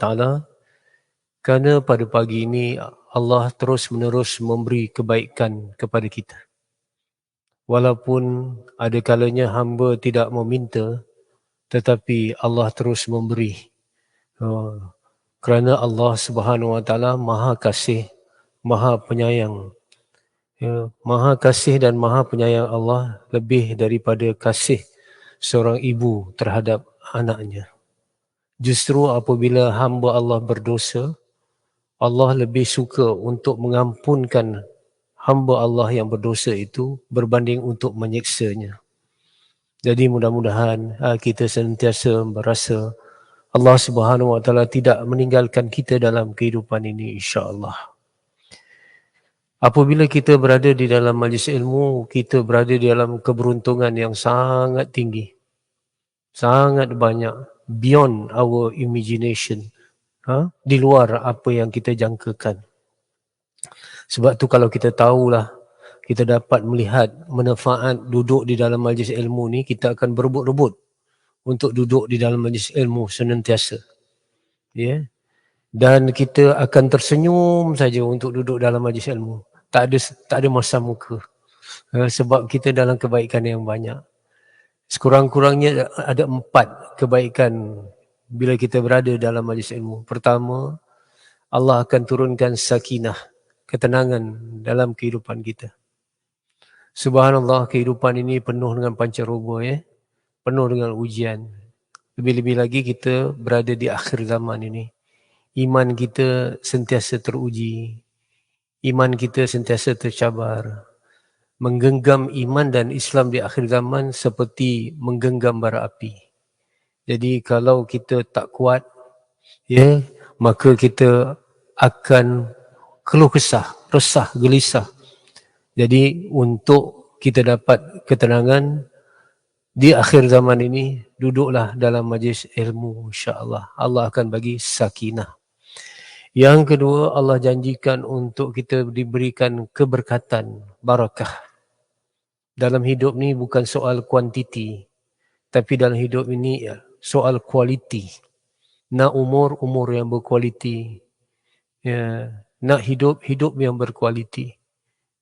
Ta'ala, kerana pada pagi ini Allah terus menerus memberi kebaikan kepada kita. Walaupun ada kalanya hamba tidak meminta, tetapi Allah terus memberi. Kerana Allah Subhanahu Wa Ta'ala Maha Kasih, Maha Penyayang. Maha Kasih dan Maha Penyayang Allah lebih daripada kasih seorang ibu terhadap anaknya. Justru apabila hamba Allah berdosa, Allah lebih suka untuk mengampunkan hamba Allah yang berdosa itu berbanding untuk menyiksanya. Jadi mudah-mudahan kita sentiasa merasa Allah Subhanahu Wa Taala tidak meninggalkan kita dalam kehidupan ini, insya-Allah. Apabila kita berada di dalam majlis ilmu, kita berada di dalam keberuntungan yang sangat tinggi. Sangat banyak, beyond our imagination. Di luar apa yang kita jangkakan. Sebab tu kalau kita tahulah, kita dapat melihat manfaat duduk di dalam majlis ilmu ni, kita akan berebut-rebut untuk duduk di dalam majlis ilmu senantiasa. Ya. Dan kita akan tersenyum saja untuk duduk dalam majlis ilmu. Tak ada masa muka. Sebab kita dalam kebaikan yang banyak. Sekurang-kurangnya ada 4 kebaikan bila kita berada dalam majlis ilmu. Pertama, Allah akan turunkan sakinah, ketenangan dalam kehidupan kita. Subhanallah, kehidupan ini penuh dengan pancaroba, penuh dengan ujian. Lebih-lebih lagi kita berada di akhir zaman ini. Iman kita sentiasa teruji. Iman kita sentiasa tercabar. Menggenggam iman dan Islam di akhir zaman seperti menggenggam bara api. Jadi kalau kita tak kuat, maka kita akan keluh kesah, resah, gelisah. Jadi untuk kita dapat ketenangan di akhir zaman ini, duduklah dalam majlis ilmu, insya-Allah. Allah akan bagi sakinah. Yang kedua, Allah janjikan untuk kita diberikan keberkatan, barakah. Dalam hidup ni bukan soal kuantiti, tapi dalam hidup ini soal kualiti. Nak umur yang berkualiti. Nak hidup yang berkualiti.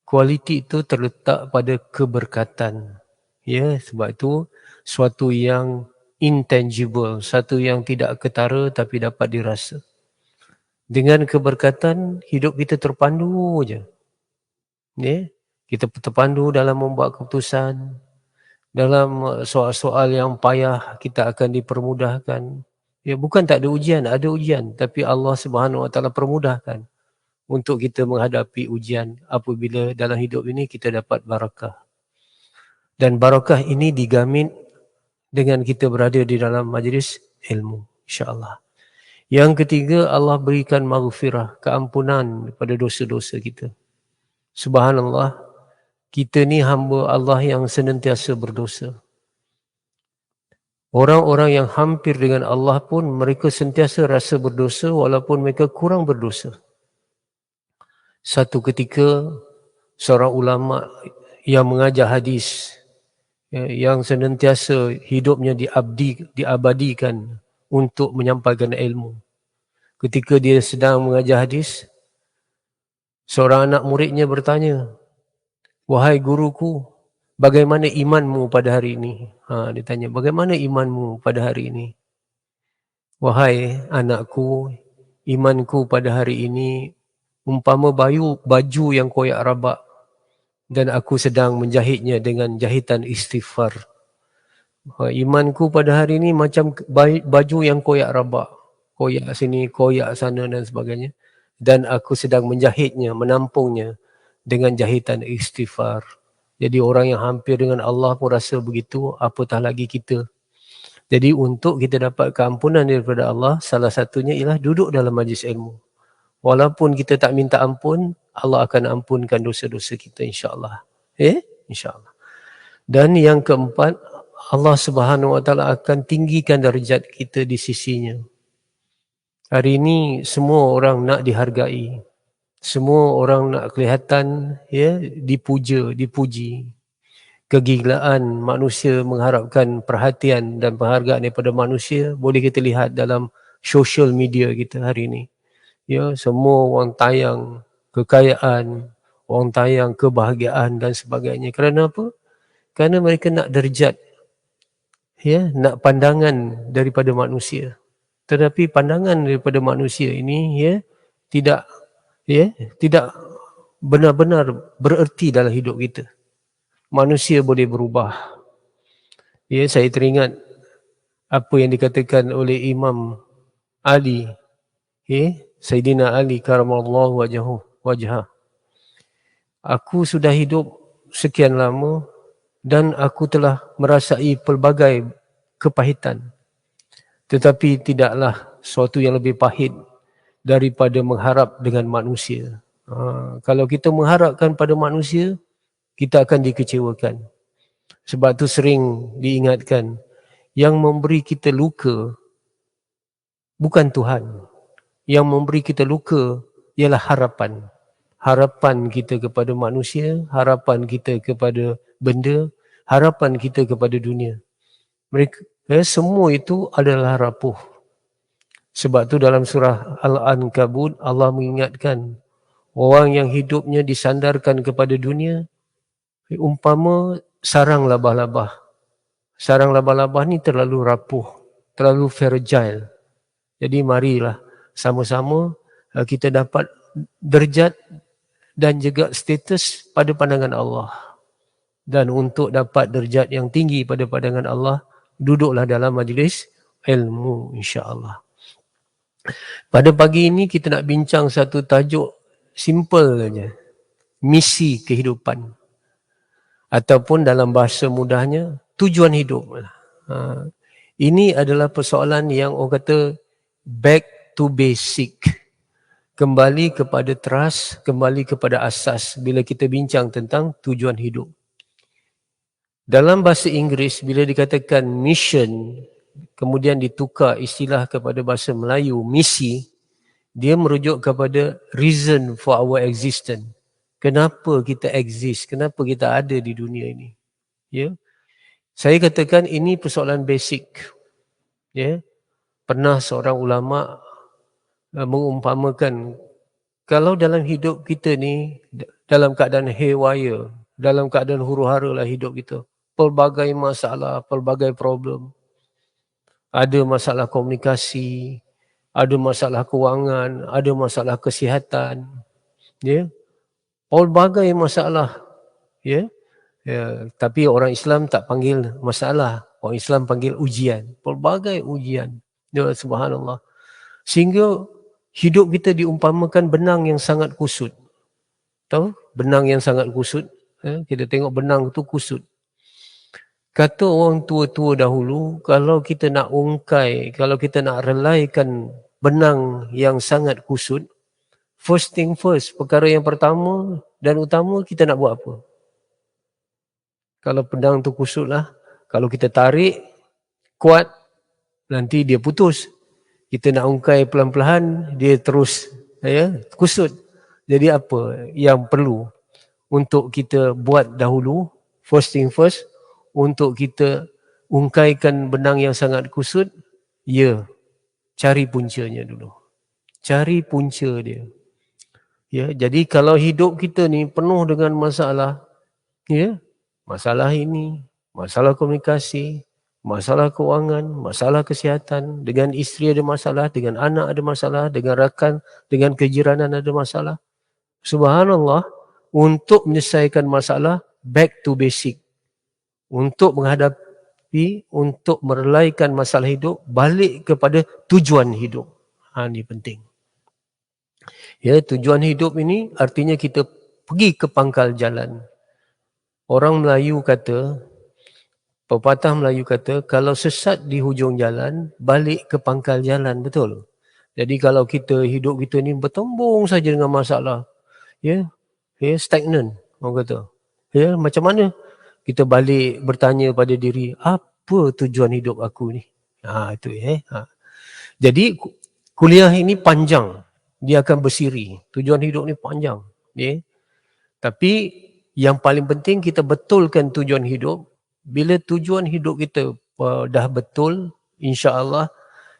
Kualiti itu terletak pada keberkatan. Sebab itu suatu yang intangible, satu yang tidak ketara tapi dapat dirasa. Dengan keberkatan, hidup kita terpandu je. Kita terpandu dalam membuat keputusan. Dalam soal-soal yang payah, kita akan dipermudahkan. Bukan tak ada ujian, ada ujian. Tapi Allah Subhanahu Wa Taala permudahkan untuk kita menghadapi ujian apabila dalam hidup ini kita dapat barakah. Dan barakah ini digamin dengan kita berada di dalam majlis ilmu, insya-Allah. Yang ketiga, Allah berikan maghfirah, keampunan pada dosa-dosa kita. Subhanallah, kita ni hamba Allah yang senantiasa berdosa. Orang-orang yang hampir dengan Allah pun mereka sentiasa rasa berdosa walaupun mereka kurang berdosa. Satu ketika, seorang ulama yang mengajar hadis, yang senantiasa hidupnya diabadikan untuk menyampaikan ilmu. Ketika dia sedang mengajar hadis, seorang anak muridnya bertanya, "Wahai guruku, bagaimana imanmu pada hari ini?" Dia tanya, "Bagaimana imanmu pada hari ini?" "Wahai anakku, imanku pada hari ini umpama baju yang koyak rabak dan aku sedang menjahitnya dengan jahitan istighfar. Imanku pada hari ini macam baju yang koyak rabak. Koyak sini, koyak sana dan sebagainya. Dan aku sedang menjahitnya, menampungnya dengan jahitan istighfar." Jadi orang yang hampir dengan Allah pun rasa begitu, apatah lagi kita. Jadi untuk kita dapat keampunan daripada Allah, salah satunya ialah duduk dalam majlis ilmu. Walaupun kita tak minta ampun, Allah akan ampunkan dosa-dosa kita, insya-Allah. InsyaAllah. Dan yang keempat, Allah Subhanahu Wa Taala akan tinggikan darjat kita di sisinya. Hari ini semua orang nak dihargai. Semua orang nak kelihatan dipuja, dipuji. Kegilaan manusia mengharapkan perhatian dan penghargaan daripada manusia boleh kita lihat dalam social media kita hari ini. Ya, semua orang tayang kekayaan, orang tayang kebahagiaan dan sebagainya. Kerana apa? Kerana mereka nak derajat, ya, nak pandangan daripada manusia. Tetapi pandangan daripada manusia ini, ya, tidak tidak benar-benar bererti dalam hidup kita. Manusia boleh berubah. Ya, saya teringat apa yang dikatakan oleh Imam Ali, Sayyidina Ali karamallahu wajhah. Aku sudah hidup sekian lama dan aku telah merasai pelbagai kepahitan. Tetapi tidaklah sesuatu yang lebih pahit daripada mengharap dengan manusia. Kalau kita mengharapkan pada manusia, kita akan dikecewakan. Sebab tu sering diingatkan, yang memberi kita luka bukan Tuhan. Yang memberi kita luka ialah harapan. Harapan kita kepada manusia, harapan kita kepada benda, harapan kita kepada dunia. Mereka, semua itu adalah rapuh. Sebab tu dalam surah Al-Ankabut, Allah mengingatkan orang yang hidupnya disandarkan kepada dunia, umpama sarang labah-labah. Sarang labah-labah ni terlalu rapuh, terlalu fragile. Jadi marilah sama-sama kita dapat derajat dan juga status pada pandangan Allah. Dan untuk dapat derajat yang tinggi pada pandangan Allah, duduklah dalam majlis ilmu, insya-Allah. Pada pagi ini kita nak bincang satu tajuk simple saja. Misi kehidupan. Ataupun dalam bahasa mudahnya, tujuan hidup. Ini adalah persoalan yang orang kata back to basic. Kembali kepada trust, kembali kepada asas bila kita bincang tentang tujuan hidup. Dalam bahasa Inggeris, bila dikatakan mission, kemudian ditukar istilah kepada bahasa Melayu, misi, dia merujuk kepada reason for our existence. Kenapa kita exist? Kenapa kita ada di dunia ini? Ya. Saya katakan ini persoalan basic. Ya. Pernah seorang ulama mengumpamakan, kalau dalam hidup kita ni, dalam keadaan haywire, dalam keadaan huru-hara lah hidup kita, pelbagai masalah, pelbagai problem. Ada masalah komunikasi, ada masalah kewangan, ada masalah kesihatan, ya. Pelbagai masalah, ya. Tapi orang Islam tak panggil masalah, orang Islam panggil ujian, pelbagai ujian. Ya, subhanallah. Sehingga hidup kita diumpamakan benang yang sangat kusut. Tahu? Benang yang sangat kusut. Kita tengok benang tu kusut. Kata orang tua-tua dahulu, kalau kita nak ungkai, kalau kita nak relaikan benang yang sangat kusut, first thing first, perkara yang pertama dan utama, kita nak buat apa? Kalau benang tu kusut lah, kalau kita tarik kuat, nanti dia putus. Kita nak ungkai pelan-pelan, dia terus kusut. Jadi apa yang perlu untuk kita buat dahulu, first thing first, untuk kita ungkaikan benang yang sangat kusut, cari puncanya dulu. Cari punca dia. Ya, jadi kalau hidup kita ni penuh dengan masalah, masalah ini, masalah komunikasi, masalah keuangan, masalah kesihatan, dengan isteri ada masalah, dengan anak ada masalah, dengan rakan, dengan kejiranan ada masalah. Subhanallah, untuk menyelesaikan masalah, back to basic. Untuk menghadapi, untuk merelaikan masalah hidup, balik kepada tujuan hidup. Ini penting. Ya, tujuan hidup ini artinya kita pergi ke pangkal jalan. Orang Melayu kata, pepatah Melayu kata, kalau sesat di hujung jalan, balik ke pangkal jalan, betul? Jadi kalau kita hidup kita ni bertembung saja dengan masalah, stagnan, orang kata. Macam mana? Kita balik bertanya pada diri, apa tujuan hidup aku ni? Itu Jadi kuliah ini panjang, dia akan bersiri. Tujuan hidup ni panjang, Tapi yang paling penting kita betulkan tujuan hidup. Bila tujuan hidup kita dah betul, insya-Allah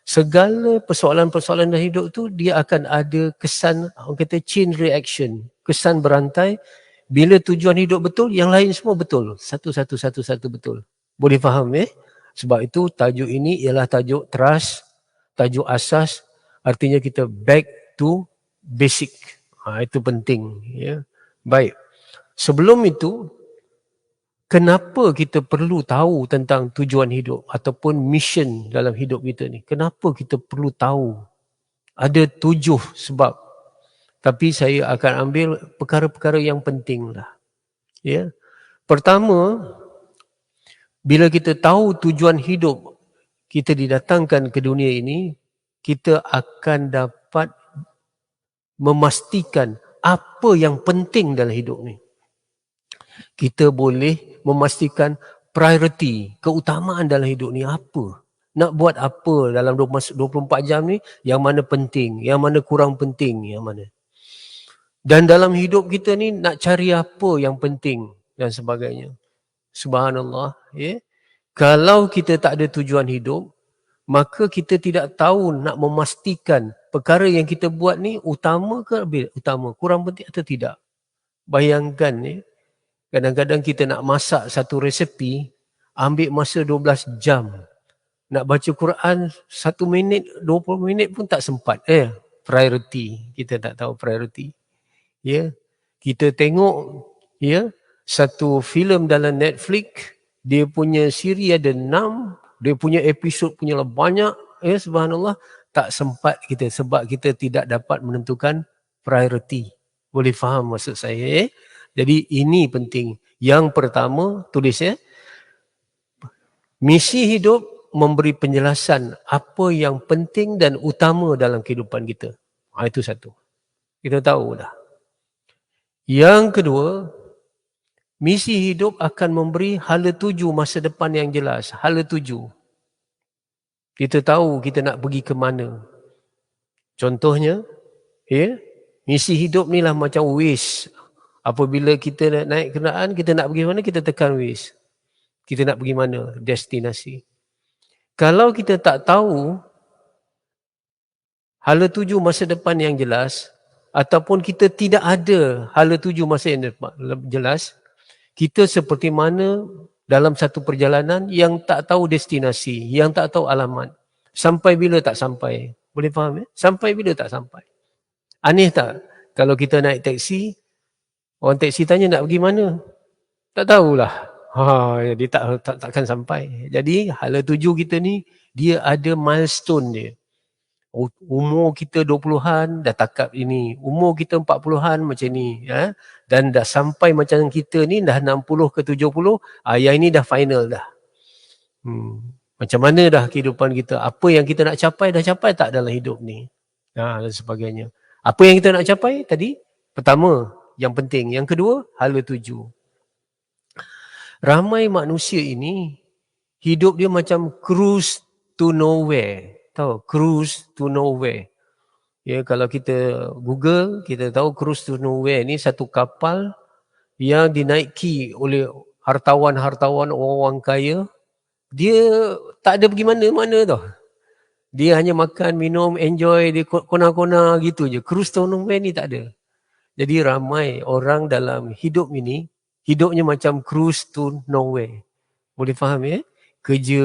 Segala persoalan-persoalan dalam hidup tu dia akan ada kesan, orang kata chain reaction, kesan berantai. Bila tujuan hidup betul, yang lain semua betul. Satu betul. Boleh faham Sebab itu tajuk ini ialah tajuk trust, tajuk asas, artinya kita back to basic. Itu penting. Baik. Sebelum itu, kenapa kita perlu tahu tentang tujuan hidup ataupun mission dalam hidup kita ni? Kenapa kita perlu tahu? Ada 7 sebab. Tapi saya akan ambil perkara-perkara yang penting lah. Pertama, bila kita tahu tujuan hidup kita didatangkan ke dunia ini, kita akan dapat memastikan apa yang penting dalam hidup ni. Kita boleh memastikan priority, keutamaan dalam hidup ni apa. Nak buat apa dalam 24 jam ni, yang mana penting, yang mana kurang penting, yang mana. Dan dalam hidup kita ni nak cari apa yang penting dan sebagainya. Subhanallah. Kalau kita tak ada tujuan hidup, maka kita tidak tahu nak memastikan perkara yang kita buat ni utama ke utama, kurang penting atau tidak. Bayangkan kadang-kadang kita nak masak satu resepi, ambil masa 12 jam. Nak baca Quran 1 minit, 20 minit pun tak sempat. Priority. Kita tak tahu priority. Kita tengok satu filem dalam Netflix, dia punya siri ada 6, dia punya episod punya banyak, subhanallah, tak sempat kita sebab kita tidak dapat menentukan priority. Boleh faham maksud saya? Jadi ini penting. Yang pertama, tulis misi hidup memberi penjelasan apa yang penting dan utama dalam kehidupan kita. Itu satu. Kita tahu dah. Yang kedua, misi hidup akan memberi hala tuju masa depan yang jelas. Hala tuju. Kita tahu kita nak pergi ke mana. Contohnya, misi hidup ni lah macam Waze. Apabila kita nak naik kenderaan, kita nak pergi mana, kita tekan Waze. Kita nak pergi mana, destinasi. Kalau kita tak tahu hala tuju masa depan yang jelas, ataupun kita tidak ada hala tuju masa yang jelas, kita seperti mana dalam satu perjalanan yang tak tahu destinasi, yang tak tahu alamat. Sampai bila tak sampai. Boleh faham Sampai bila tak sampai. Aneh tak? Kalau kita naik teksi, orang teksi tanya nak pergi mana? Tak tahulah. Dia takkan sampai. Jadi hala tuju kita ni, dia ada milestone dia. Umur kita 20-an dah takap ini. Umur kita 40-an macam ni. Dan dah sampai macam kita ni dah 60 ke 70. Yang ini dah final dah. Macam mana dah kehidupan kita? Apa yang kita nak capai, dah capai tak dalam hidup ni? Dan sebagainya. Apa yang kita nak capai tadi? Pertama, yang penting. Yang kedua, hala tuju. Ramai manusia ini, hidup dia macam cruise to nowhere. Tahu, cruise to nowhere. Kalau kita Google, kita tahu cruise to nowhere ni satu kapal yang dinaiki oleh hartawan-hartawan, orang-orang kaya. Dia tak ada pergi mana-mana tau. Dia hanya makan, minum, enjoy, dia kona-kona gitu je. Cruise to nowhere ni tak ada. Jadi ramai orang dalam hidup ini, hidupnya macam cruise to nowhere. Boleh faham Kerja,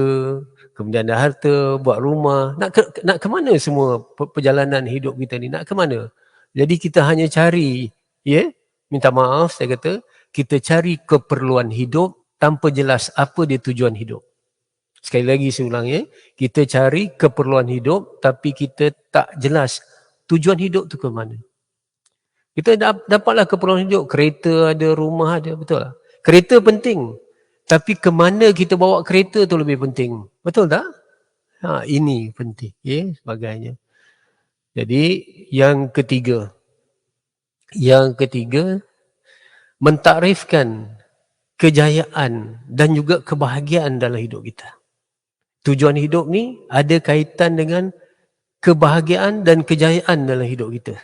kemudian ada harta, buat rumah. Nak ke mana semua perjalanan hidup kita ni? Nak ke mana? Jadi kita hanya cari, minta maaf saya kata, kita cari keperluan hidup tanpa jelas apa dia tujuan hidup. Sekali lagi saya ulang kita cari keperluan hidup tapi kita tak jelas tujuan hidup tu ke mana. Kita dapatlah keperluan hidup, kereta ada, rumah ada, betul tak? Kereta penting. Tapi ke mana kita bawa kereta tu lebih penting. Betul tak? Ini penting. Sebagainya. Jadi yang ketiga. Mentakrifkan kejayaan dan juga kebahagiaan dalam hidup kita. Tujuan hidup ni ada kaitan dengan kebahagiaan dan kejayaan dalam hidup kita.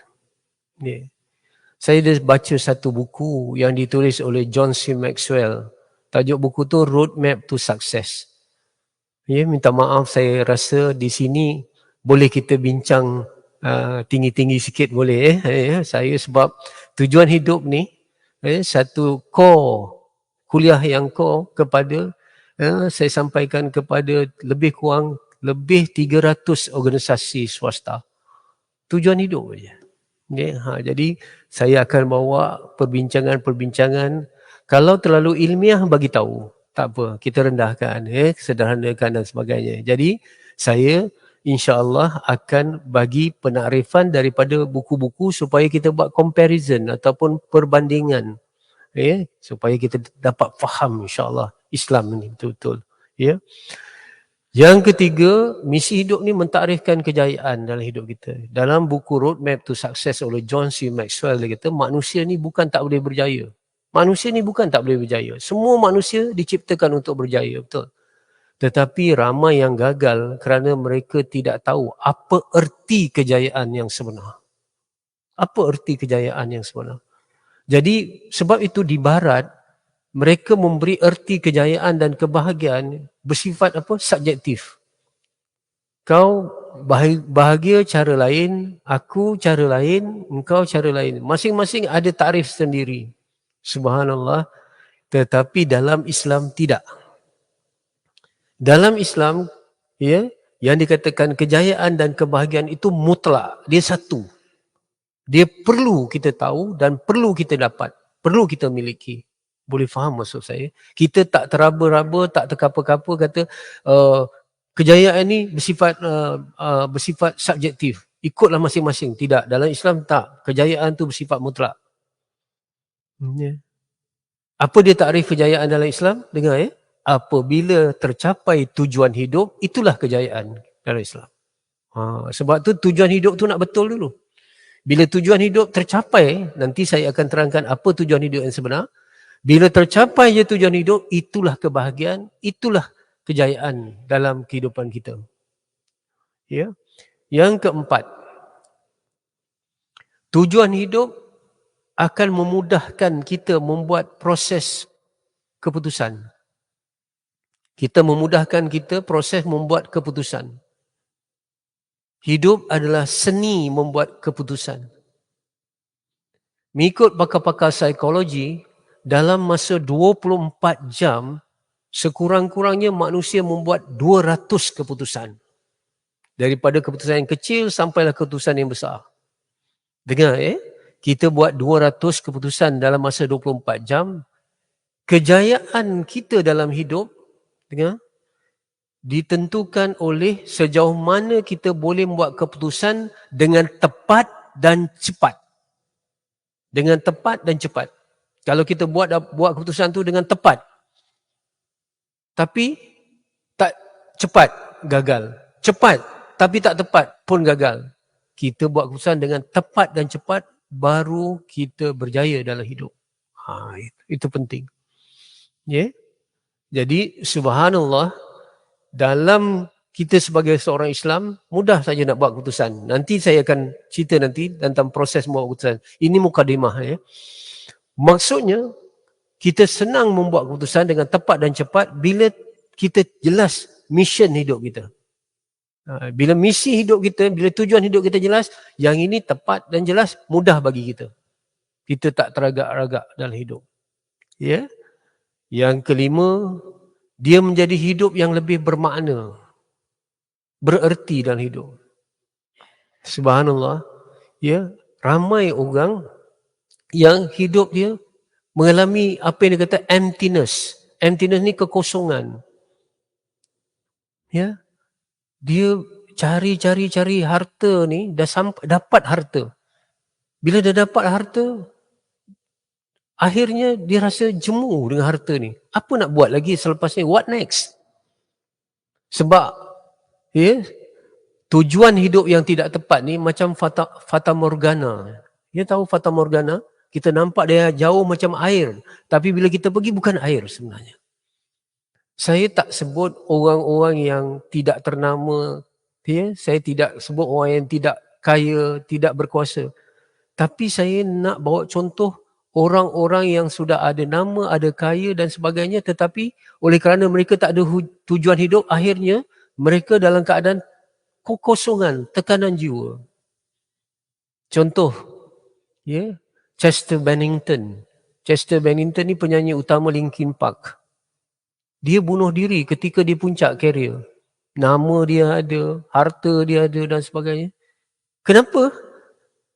Saya dah baca satu buku yang ditulis oleh John C. Maxwell. Tajuk buku tu Roadmap to Success. Minta maaf saya rasa di sini boleh kita bincang tinggi-tinggi sikit boleh saya sebab tujuan hidup ni satu core kuliah yang core kepada saya sampaikan kepada lebih kurang lebih 300 organisasi swasta. Tujuan hidup saja. Okay? Jadi saya akan bawa perbincangan-perbincangan. Kalau terlalu ilmiah bagi tahu, tak apa, kita rendahkan, sederhanakan dan sebagainya. Jadi saya insya-Allah akan bagi penakrifan daripada buku-buku supaya kita buat comparison ataupun perbandingan. Supaya kita dapat faham insya-Allah Islam ni betul-betul. Yang ketiga, misi hidup ni mentakrifkan kejayaan dalam hidup kita. Dalam buku Roadmap to Success oleh John C. Maxwell, dia kata manusia ni bukan tak boleh berjaya. Manusia ni bukan tak boleh berjaya. Semua manusia diciptakan untuk berjaya, betul. Tetapi ramai yang gagal kerana mereka tidak tahu apa erti kejayaan yang sebenar. Apa erti kejayaan yang sebenar? Jadi sebab itu di barat, mereka memberi erti kejayaan dan kebahagiaan bersifat apa? Subjektif. Kau bahagia cara lain, aku cara lain, engkau cara lain. Masing-masing ada tarif sendiri. Subhanallah. Tetapi dalam Islam tidak. Dalam Islam, yang dikatakan kejayaan dan kebahagiaan itu mutlak. Dia satu. Dia perlu kita tahu dan perlu kita dapat. Perlu kita miliki. Boleh faham maksud saya? Kita tak teraba-raba, tak terkapa-kapa kata kejayaan ni bersifat subjektif. Ikutlah masing-masing. Tidak. Dalam Islam tak. Kejayaan tu bersifat mutlak. Apa dia takrif kejayaan dalam Islam? Dengar apabila tercapai tujuan hidup, itulah kejayaan dalam Islam. Sebab tu tujuan hidup tu nak betul dulu. Bila tujuan hidup tercapai, nanti saya akan terangkan apa tujuan hidup yang sebenar. Bila tercapai je tujuan hidup, itulah kebahagiaan, itulah kejayaan dalam kehidupan kita. Yang keempat, tujuan hidup akan memudahkan kita membuat proses keputusan. Kita memudahkan kita proses membuat keputusan. Hidup adalah seni membuat keputusan. Mengikut pakar-pakar psikologi, dalam masa 24 jam, sekurang-kurangnya manusia membuat 200 keputusan. Daripada keputusan yang kecil sampailah keputusan yang besar. Dengar kita buat 200 keputusan dalam masa 24 jam. Kejayaan kita dalam hidup, dengar, ditentukan oleh sejauh mana kita boleh membuat keputusan dengan tepat dan cepat. Dengan tepat dan cepat. Kalau kita buat keputusan tu dengan tepat, tapi tak cepat, gagal. Cepat, tapi tak tepat pun gagal. Kita buat keputusan dengan tepat dan cepat, baru kita berjaya dalam hidup. Itu penting. Jadi subhanallah, dalam kita sebagai seorang Islam, mudah saja nak buat keputusan. Nanti saya akan cerita nanti tentang proses membuat keputusan. Ini mukadimah. Maksudnya, kita senang membuat keputusan dengan tepat dan cepat bila kita jelas mission hidup kita. Bila misi hidup kita, bila tujuan hidup kita jelas, yang ini tepat dan jelas, mudah bagi kita. Kita tak teragak-ragak dalam hidup. Yang kelima, dia menjadi hidup yang lebih bermakna, bererti dalam hidup. Subhanallah, ramai orang yang hidup dia mengalami apa yang dia kata emptiness. Emptiness ni kekosongan. Dia cari harta ni, dah sampai dapat harta. Bila dah dapat harta, akhirnya dia rasa jemu dengan harta ni. Apa nak buat lagi selepas ni? What next? Sebab tujuan hidup yang tidak tepat ni macam fata morgana. Dia tahu fata morgana? Kita nampak dia jauh macam air. Tapi bila kita pergi, bukan air sebenarnya. Saya tak sebut orang-orang yang tidak ternama. Saya tidak sebut orang yang tidak kaya, tidak berkuasa. Tapi saya nak bawa contoh orang-orang yang sudah ada nama, ada kaya dan sebagainya, tetapi oleh kerana mereka tak ada tujuan hidup, akhirnya mereka dalam keadaan kekosongan, tekanan jiwa. Contoh, ya, Chester Bennington. Chester Bennington ni penyanyi utama Linkin Park. Dia bunuh diri ketika di puncak karier. Nama dia ada, harta dia ada dan sebagainya. Kenapa?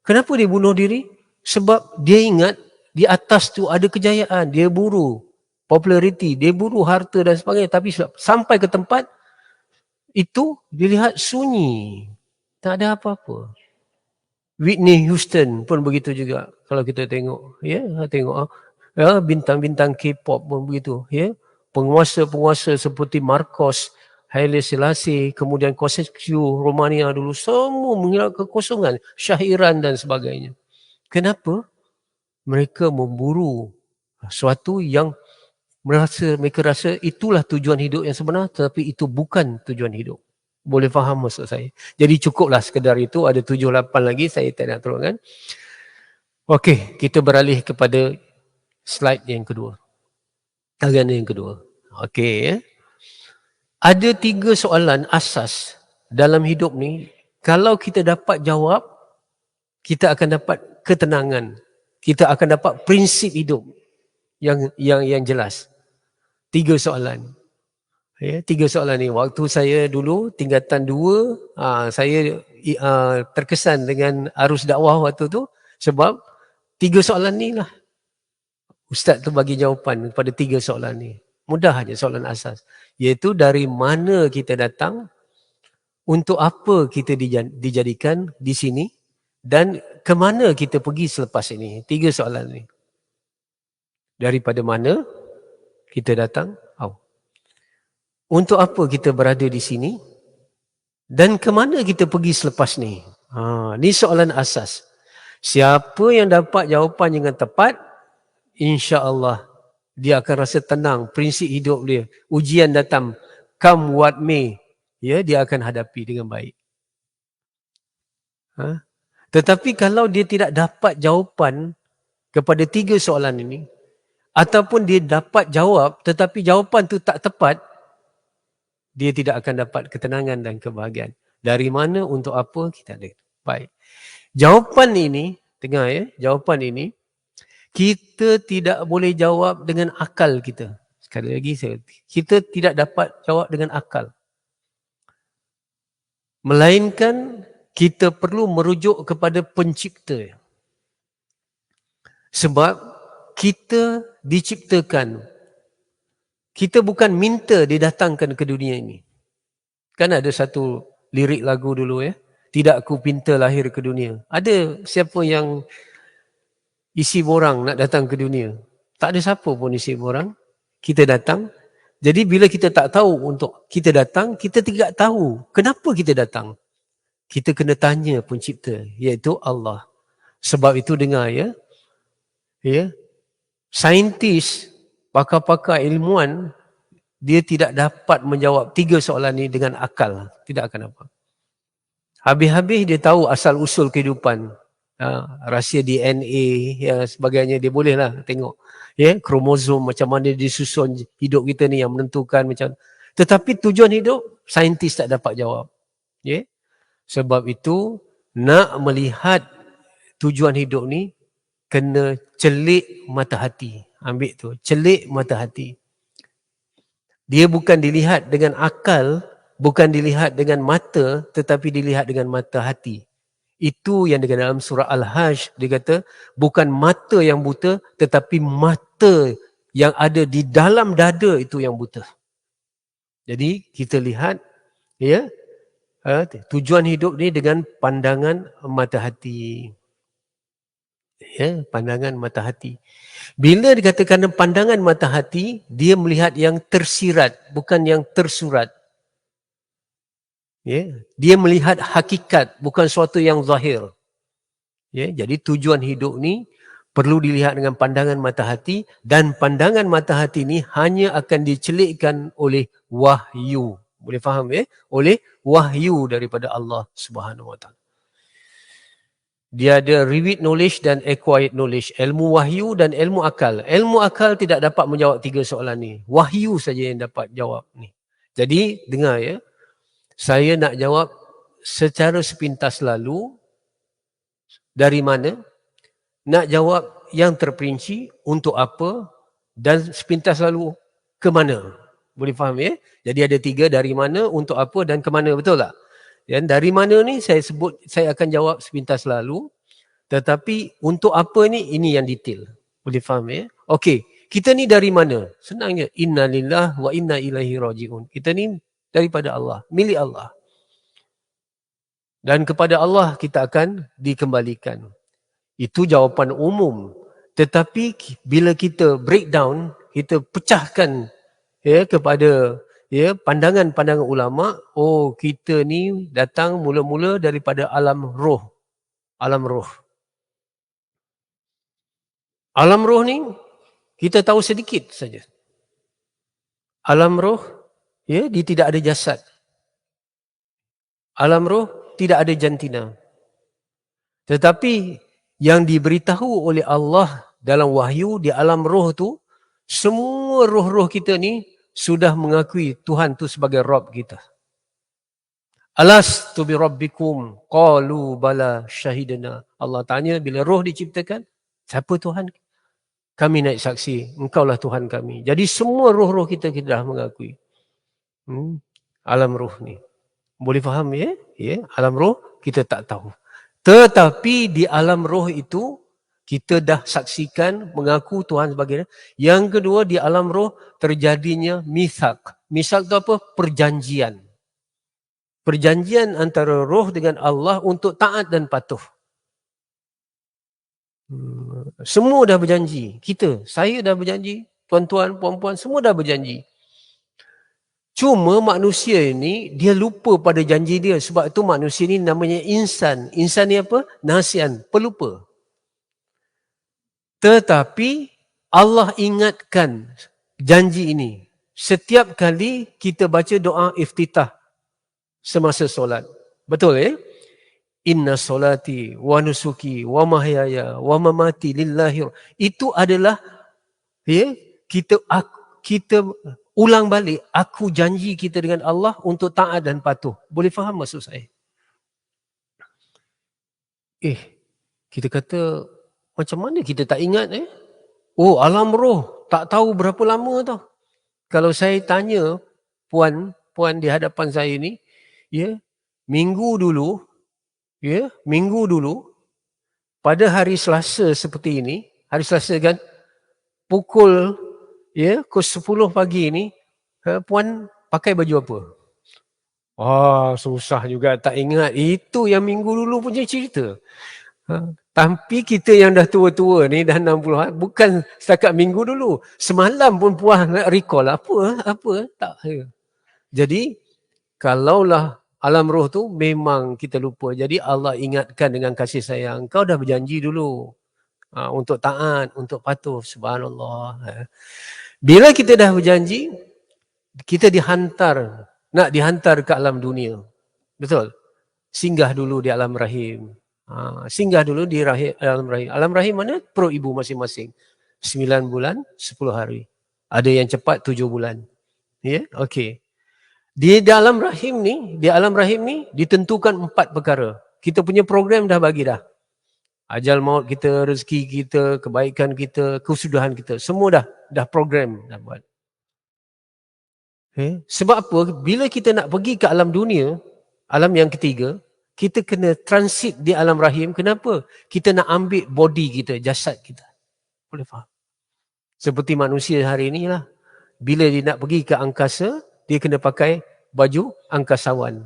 Kenapa dia bunuh diri? Sebab dia ingat di atas tu ada kejayaan. Dia buru populariti, dia buru harta dan sebagainya. Tapi sampai ke tempat itu, dilihat sunyi. Tak ada apa-apa. Whitney Houston pun begitu juga. Kalau kita tengok, bintang-bintang K-pop pun begitu. Ya, penguasa-penguasa seperti Marcos, Haile Selassie, kemudian Kosciuszko Romania dulu, semua mengira kekosongan, Shah Iran dan sebagainya. Kenapa? Mereka memburu sesuatu yang mereka rasa itulah tujuan hidup yang sebenar, tetapi itu bukan tujuan hidup. Boleh faham maksud saya? Jadi cukuplah sekedar itu, ada 7-8 lagi saya tak nak terangkan. Okey, kita beralih kepada slide yang kedua. Tagan yang kedua. Okey, ya. Ada 3 soalan asas dalam hidup ni, kalau kita dapat jawab, kita akan dapat ketenangan. Kita akan dapat prinsip hidup yang jelas. 3 soalan. Ya, 3 soalan ni. Waktu saya dulu tingkatan 2, saya terkesan dengan arus dakwah waktu tu sebab 3 soalan ni lah. Ustaz tu bagi jawapan kepada 3 soalan ni. Mudah aja soalan asas. Iaitu dari mana kita datang, untuk apa kita dijadikan di sini dan ke mana kita pergi selepas ini. 3 soalan ni. Daripada mana kita datang, untuk apa kita berada di sini dan ke mana kita pergi selepas ni. Ni soalan asas. Siapa yang dapat jawapan dengan tepat, insya-Allah dia akan rasa tenang, prinsip hidup dia. Ujian datang, come what may, ya, dia akan hadapi dengan baik. Tetapi kalau dia tidak dapat jawapan kepada 3 soalan ini, ataupun dia dapat jawab tetapi jawapan tu tak tepat, dia tidak akan dapat ketenangan dan kebahagiaan. Dari mana, untuk apa, kita ada. Baik. Jawapan ini, dengar ya, jawapan ini, kita tidak boleh jawab dengan akal kita. Sekali lagi, kita tidak dapat jawab dengan akal. Melainkan, kita perlu merujuk kepada pencipta. Sebab, kita diciptakan. Kita bukan minta didatangkan ke dunia ini. Kan ada satu lirik lagu dulu ya. Tidak aku pinta lahir ke dunia. Ada siapa yang isi borang nak datang ke dunia? Tak ada siapa pun isi borang. Kita datang. Jadi bila kita tak tahu untuk kita datang, kita tidak tahu kenapa kita datang. Kita kena tanya pencipta, iaitu Allah. Sebab itu dengar ya. Ya. Saintis, pakar-pakar ilmuwan, dia tidak dapat menjawab 3 soalan ni dengan akal. Tidak akan dapat. Habis-habis dia tahu asal-usul kehidupan. Rahsia DNA, ya, sebagainya, dia bolehlah tengok. Ya, kromosom macam mana disusun hidup kita ni yang menentukan macam. Tetapi tujuan hidup, saintis tak dapat jawab. Ya. Sebab itu, nak melihat tujuan hidup ni, kena celik mata hati. Ambil tu, celik mata hati. Dia bukan dilihat dengan akal, bukan dilihat dengan mata, tetapi dilihat dengan mata hati. Itu yang dengan dalam surah Al-Hajj, dia kata, bukan mata yang buta, tetapi mata yang ada di dalam dada itu yang buta. Jadi, kita lihat, ya, tujuan hidup ni dengan pandangan mata hati. Ya, pandangan mata hati. Bila dikatakan pandangan mata hati, dia melihat yang tersirat, bukan yang tersurat. Ya, dia melihat hakikat, bukan sesuatu yang zahir. Ya, jadi tujuan hidup ni perlu dilihat dengan pandangan mata hati, dan pandangan mata hati ni hanya akan dicelikkan oleh wahyu. Boleh faham ya? Oleh wahyu daripada Allah Subhanahu Wa Taala. Dia ada revealed knowledge dan acquired knowledge. Ilmu wahyu dan ilmu akal. Ilmu akal tidak dapat menjawab 3 soalan ni. Wahyu saja yang dapat jawab ni. Jadi, dengar ya. Saya nak jawab secara sepintas lalu, dari mana? Nak jawab yang terperinci, untuk apa, dan sepintas lalu ke mana. Boleh faham ya? Jadi ada 3, dari mana, untuk apa dan ke mana, betul tak? Dan dari mana ni saya sebut, saya akan jawab sepintas lalu, tetapi untuk apa ni, ini yang detail. Boleh faham ya? Okey, kita ni dari mana? Senangnya, inna lillah wa inna ilaihi raji'un. Kita ni daripada Allah, milik Allah. Dan kepada Allah kita akan dikembalikan. Itu jawapan umum. Tetapi bila kita breakdown, kita pecahkan ya kepada ya pandangan-pandangan ulama, oh kita ni datang mula-mula daripada alam roh. Alam roh. Alam roh ni kita tahu sedikit saja. Alam roh ya, dia tidak ada jasad. Alam roh tidak ada jantina. Tetapi yang diberitahu oleh Allah dalam wahyu di alam roh tu, semua roh-roh kita ni sudah mengakui Tuhan tu sebagai Rabb kita. Alastu bi rabbikum qalu bala syahidna. Allah tanya bila roh diciptakan, siapa Tuhan? Kami naik saksi, engkaulah Tuhan kami. Jadi semua roh-roh kita dah mengakui. Alam roh ni. Boleh faham ya? Ya, alam roh kita tak tahu. Tetapi di alam roh itu kita dah saksikan mengaku Tuhan sebagai. Yang kedua, di alam roh terjadinya mithaq. Mithaq itu apa? Perjanjian. Perjanjian antara roh dengan Allah untuk taat dan patuh. Semua dah berjanji. Saya dah berjanji. Tuan-tuan, puan-puan, semua dah berjanji. Cuma manusia ini, dia lupa pada janji dia. Sebab itu manusia ini namanya insan. Insan ni apa? Nasian, pelupa. Tetapi Allah ingatkan janji ini. Setiap kali kita baca doa iftitah semasa solat. Betul ya? Inna solati wa nusuki wa mahyaya wa mamati lillahi. Itu adalah ya, kita ulang balik, aku janji kita dengan Allah untuk taat dan patuh. Boleh faham maksud saya? Kita kata, macam mana kita tak ingat Oh, alam roh, tak tahu berapa lama tau. Kalau saya tanya puan di hadapan saya ni, ya, minggu dulu, pada hari Selasa seperti ini, hari Selasa kan, pukul 10 pagi ni, puan pakai baju apa? Susah juga tak ingat. Itu yang minggu dulu punya cerita. Tapi kita yang dah tua-tua ni, dah 60, bukan setakat minggu dulu. Semalam pun puan nak recall apa, tak. Jadi, kalaulah alam roh tu memang kita lupa. Jadi Allah ingatkan dengan kasih sayang. Kau dah berjanji dulu untuk taat, untuk patuh. Subhanallah. Bila kita dah berjanji, kita nak dihantar ke alam dunia. Betul? Singgah dulu di alam rahim. Singgah dulu di alam rahim. Alam rahim mana? Perut ibu masing-masing. 9 bulan, 10 hari. Ada yang cepat 7 bulan. Ya, okey. Di alam rahim ni ditentukan 4 perkara. Kita punya program dah bagi dah. Ajal maut kita, rezeki kita, kebaikan kita, kesudahan kita. Semua dah program dah buat. Sebab apa? Bila kita nak pergi ke alam dunia, alam yang ketiga, kita kena transit di alam rahim. Kenapa? Kita nak ambil body kita, jasad kita. Boleh faham? Seperti manusia hari ini lah. Bila dia nak pergi ke angkasa, dia kena pakai baju angkasawan.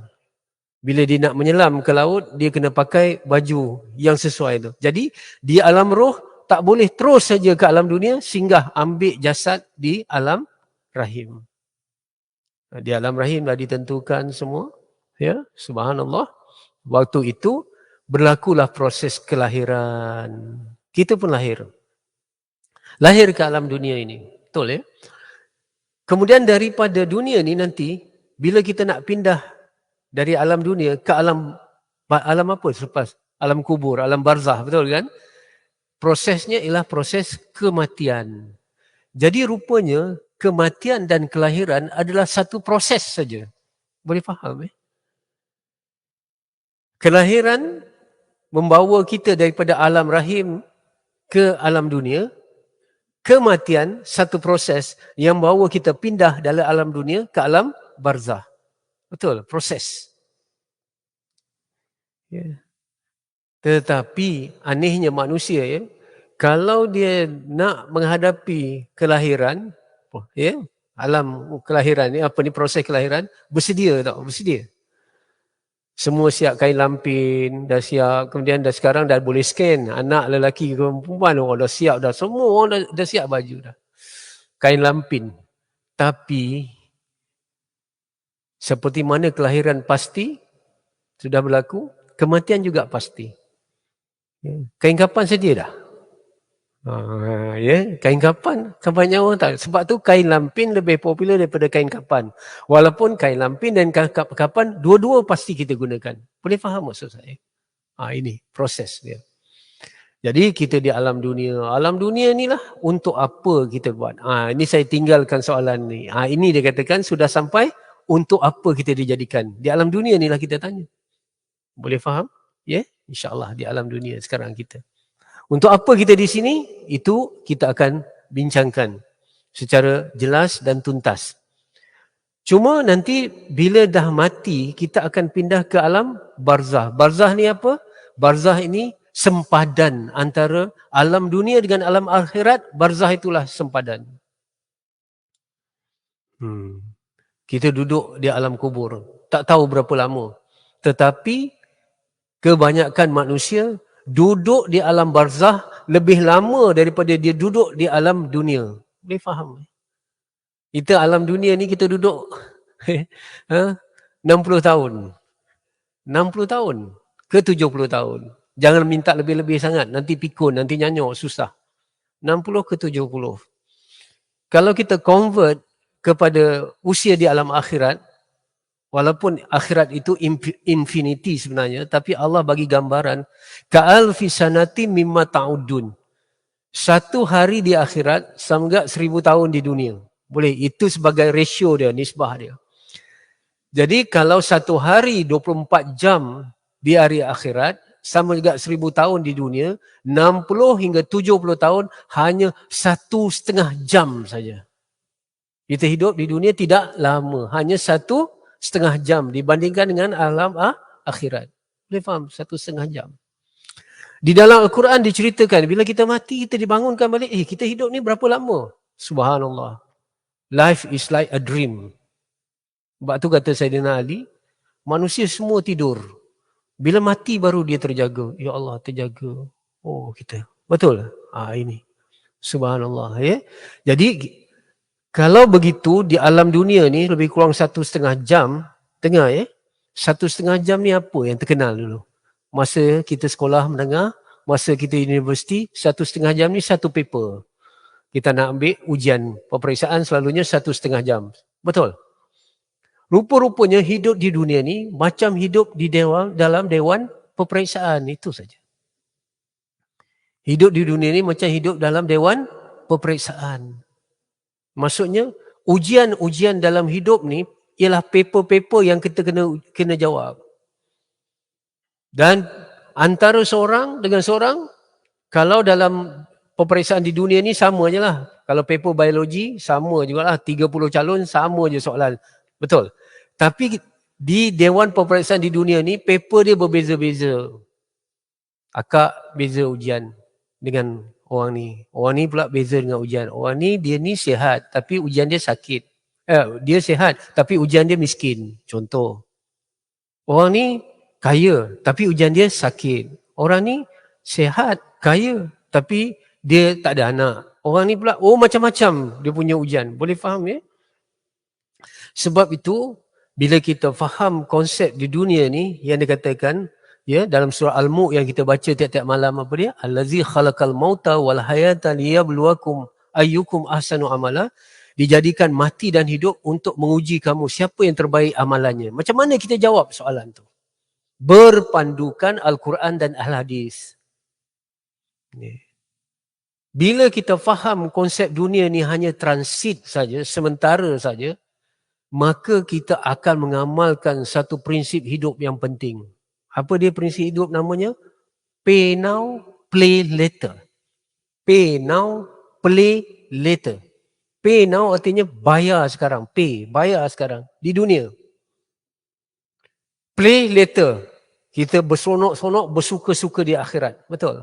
Bila dia nak menyelam ke laut, dia kena pakai baju yang sesuai tu. Jadi, di alam roh, tak boleh terus saja ke alam dunia, singgah ambil jasad di alam rahim. Di alam rahim dah ditentukan semua. Ya, subhanallah. Waktu itu berlakulah proses kelahiran. Kita pun lahir. Lahir ke alam dunia ini. Betul ya? Kemudian daripada dunia ni nanti, bila kita nak pindah dari alam dunia ke alam apa selepas? Alam kubur, alam barzah, betul kan? Prosesnya ialah proses kematian. Jadi rupanya kematian dan kelahiran adalah satu proses saja. Boleh faham Kelahiran membawa kita daripada alam rahim ke alam dunia. Kematian satu proses yang bawa kita pindah dalam alam dunia ke alam barzah. Betul, proses. Ya. Tetapi anehnya manusia, ya, kalau dia nak menghadapi kelahiran, ya, alam kelahiran ni, apa ni, proses kelahiran, bersedia tak? Bersedia. Semua siap kain lampin, dah siap. Kemudian dah sekarang dah boleh scan anak lelaki ke perempuan, orang dah siap dah. Semua orang dah siap baju dah. Kain lampin. Tapi seperti mana kelahiran pasti sudah berlaku, kematian juga pasti. Kain kapan sedia dah? Ya, kain kapan banyak orang tak. Sebab tu kain lampin lebih popular daripada kain kapan. Walaupun kain lampin dan kapan dua-dua pasti kita gunakan. Boleh faham maksud saya? Ini proses dia. Jadi kita di alam dunia. Alam dunia ni lah untuk apa kita buat. Ini saya tinggalkan soalan ni. Ini dia katakan sudah sampai untuk apa kita dijadikan. Di alam dunia ni lah kita tanya. Boleh faham? Ya, insyaAllah di alam dunia sekarang kita. Untuk apa kita di sini, itu kita akan bincangkan secara jelas dan tuntas. Cuma nanti bila dah mati, kita akan pindah ke alam barzah. Barzah ni apa? Barzah ini sempadan antara alam dunia dengan alam akhirat. Barzah itulah sempadan. Kita duduk di alam kubur. Tak tahu berapa lama. Tetapi kebanyakan manusia duduk di alam barzah lebih lama daripada dia duduk di alam dunia. Boleh faham? Kita alam dunia ni kita duduk 60 tahun. 60 tahun ke 70 tahun. Jangan minta lebih-lebih sangat. Nanti pikun, nanti nyanyuk, susah. 60 ke 70. Kalau kita convert kepada usia di alam akhirat, walaupun akhirat itu infinity sebenarnya, tapi Allah bagi gambaran ka'alfi sanati mimma ta'udun. Satu hari di akhirat sama 1000 tahun di dunia. Boleh, itu sebagai ratio dia, nisbah dia. Jadi kalau satu hari 24 jam di hari akhirat sama juga 1000 tahun di dunia, 60 hingga 70 tahun hanya 1,5 jam saja. Kita hidup di dunia tidak lama, hanya 1,5 jam dibandingkan dengan alam akhirat. Boleh faham? 1,5 jam. Di dalam Al-Quran diceritakan, bila kita mati, kita dibangunkan balik. Kita hidup ni berapa lama? Subhanallah. Life is like a dream. Sebab tu kata Sayyidina Ali, manusia semua tidur. Bila mati baru dia terjaga. Ya Allah, terjaga. Oh, kita. Betul? Ini. Subhanallah. Ya. Jadi, kalau begitu di alam dunia ni lebih kurang 1,5 jam, dengar ya, 1,5 jam ni apa yang terkenal dulu? Masa kita sekolah menengah, masa kita universiti, 1,5 jam ni satu paper. Kita nak ambil ujian peperiksaan selalunya 1,5 jam. Betul? Rupa-rupanya hidup di dunia ni macam hidup di dalam dewan peperiksaan, itu saja. Hidup di dunia ni macam hidup dalam dewan peperiksaan. Maksudnya, ujian-ujian dalam hidup ni ialah paper-paper yang kita kena jawab. Dan antara seorang dengan seorang, kalau dalam peperiksaan di dunia ni sama je lah. Kalau paper biologi, sama juga lah. 30 calon, sama je soalan. Betul. Tapi di Dewan Peperiksaan di dunia ni, paper dia berbeza-beza. Akak beza ujian dengan orang ni. Orang ni pula beza dengan ujian. Orang ni, dia ni sihat tapi ujian dia sakit. Dia sihat tapi ujian dia miskin. Contoh. Orang ni kaya tapi ujian dia sakit. Orang ni sihat, kaya tapi dia tak ada anak. Orang ni pula, macam-macam dia punya ujian. Boleh faham ya? Sebab itu, bila kita faham konsep di dunia ni, yang dikatakan, ya, dalam surah Al-Mulk yang kita baca tiap-tiap malam, apa dia? Allazi khalaqal mauta wal hayata liyabluwakum ayyukum ahsanu amala. Dijadikan mati dan hidup untuk menguji kamu siapa yang terbaik amalannya. Macam mana kita jawab soalan tu? Berpandukan Al-Quran dan Al-Hadis. Bila kita faham konsep dunia ni hanya transit saja, sementara saja, maka kita akan mengamalkan satu prinsip hidup yang penting. Apa dia prinsip hidup namanya? Pay now, play later. Pay now, play later. Pay now artinya bayar sekarang. Bayar sekarang di dunia. Play later. Kita bersonok-sonok, bersuka-suka di akhirat. Betul.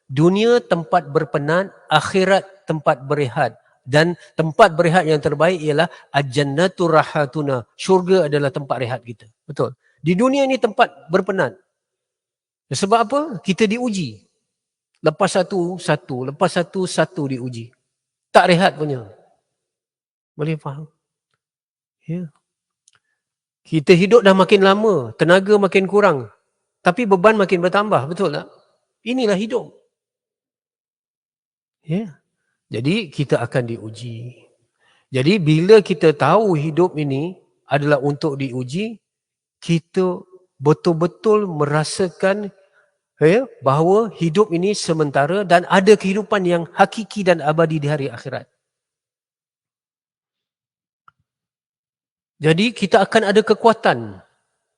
Dunia tempat berpenat, akhirat tempat berehat. Dan tempat berehat yang terbaik ialah Al-Jannatu Rahatuna. Syurga adalah tempat rehat kita. Betul. Di dunia ini tempat berpenat. Sebab apa? Kita diuji. Lepas satu. Lepas satu diuji. Tak rehat punya. Boleh faham? Ya. Kita hidup dah makin lama. Tenaga makin kurang. Tapi beban makin bertambah. Betul tak? Inilah hidup. Ya. Jadi kita akan diuji. Jadi bila kita tahu hidup ini adalah untuk diuji, kita betul-betul merasakan bahawa hidup ini sementara dan ada kehidupan yang hakiki dan abadi di hari akhirat. Jadi kita akan ada kekuatan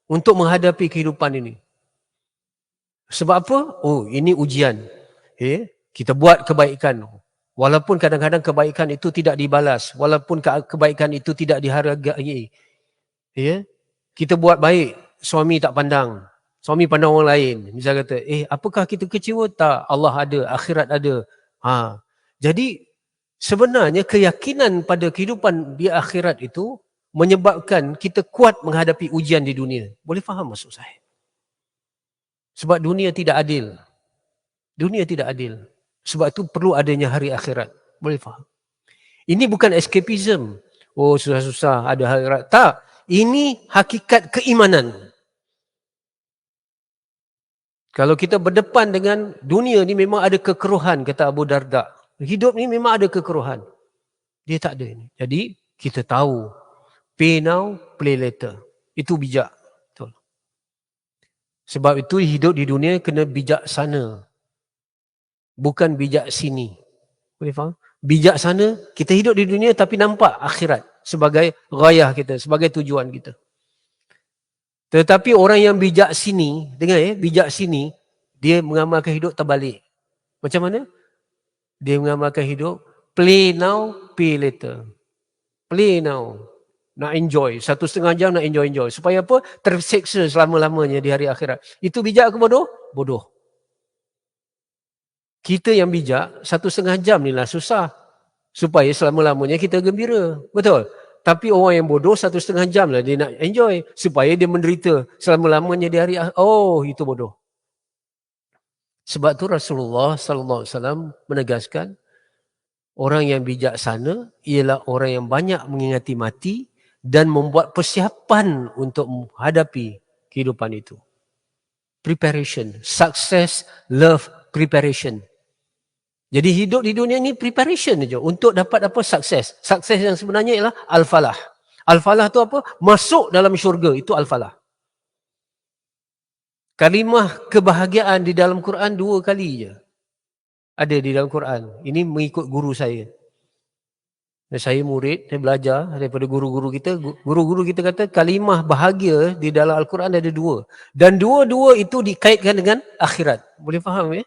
untuk menghadapi kehidupan ini. Sebab apa? Oh, ini ujian. Kita buat kebaikan. Walaupun kadang-kadang kebaikan itu tidak dibalas, walaupun kebaikan itu tidak dihargai. Kita buat baik, suami tak pandang. Suami pandang orang lain. Misal kata, apakah kita kecewa? Tak, Allah ada, akhirat ada. Jadi sebenarnya keyakinan pada kehidupan di akhirat itu menyebabkan kita kuat menghadapi ujian di dunia. Boleh faham maksud saya? Sebab dunia tidak adil. Dunia tidak adil. Sebab itu perlu adanya hari akhirat. Boleh faham? Ini bukan escapism. Oh, susah-susah ada hari akhirat. Tak. Ini hakikat keimanan. Kalau kita berdepan dengan dunia ni memang ada kekeruhan, kata Abu Darda. Hidup ni memang ada kekeruhan. Dia tak ada ini. Jadi kita tahu. Pay now, play later. Itu bijak. Betul. Sebab itu hidup di dunia kena bijaksana. Bukan bijak sini. Boleh faham? Bijaksana, kita hidup di dunia tapi nampak akhirat sebagai ghayah kita, sebagai tujuan kita. Tetapi orang yang bijak sini, dengar bijak sini, dia mengamalkan hidup terbalik. Macam mana? Dia mengamalkan hidup, play now, pay later. Play now. Nak enjoy. 1,5 jam nak enjoy. Supaya apa? Terseksa selama-lamanya di hari akhirat. Itu bijak ke bodoh? Bodoh. Kita yang bijak, 1,5 jam ni lah susah. Supaya selama-lamanya kita gembira. Betul? Tapi orang yang bodoh 1,5 jam lah dia nak enjoy. Supaya dia menderita selama-lamanya di hari akhirat. Oh, itu bodoh. Sebab tu Rasulullah SAW menegaskan, orang yang bijaksana ialah orang yang banyak mengingati mati dan membuat persiapan untuk menghadapi kehidupan itu. Preparation. Success, love, preparation. Jadi hidup di dunia ni preparation saja untuk dapat apa? Sukses. Sukses yang sebenarnya ialah al-falah. Al-falah tu apa? Masuk dalam syurga. Itu al-falah. Kalimah kebahagiaan di dalam Quran 2 kali je. Ada di dalam Quran. Ini mengikut guru saya. Saya murid, saya belajar daripada guru-guru kita. Guru-guru kita kata kalimah bahagia di dalam Al-Quran ada 2. Dan dua-dua itu dikaitkan dengan akhirat. Boleh faham ya?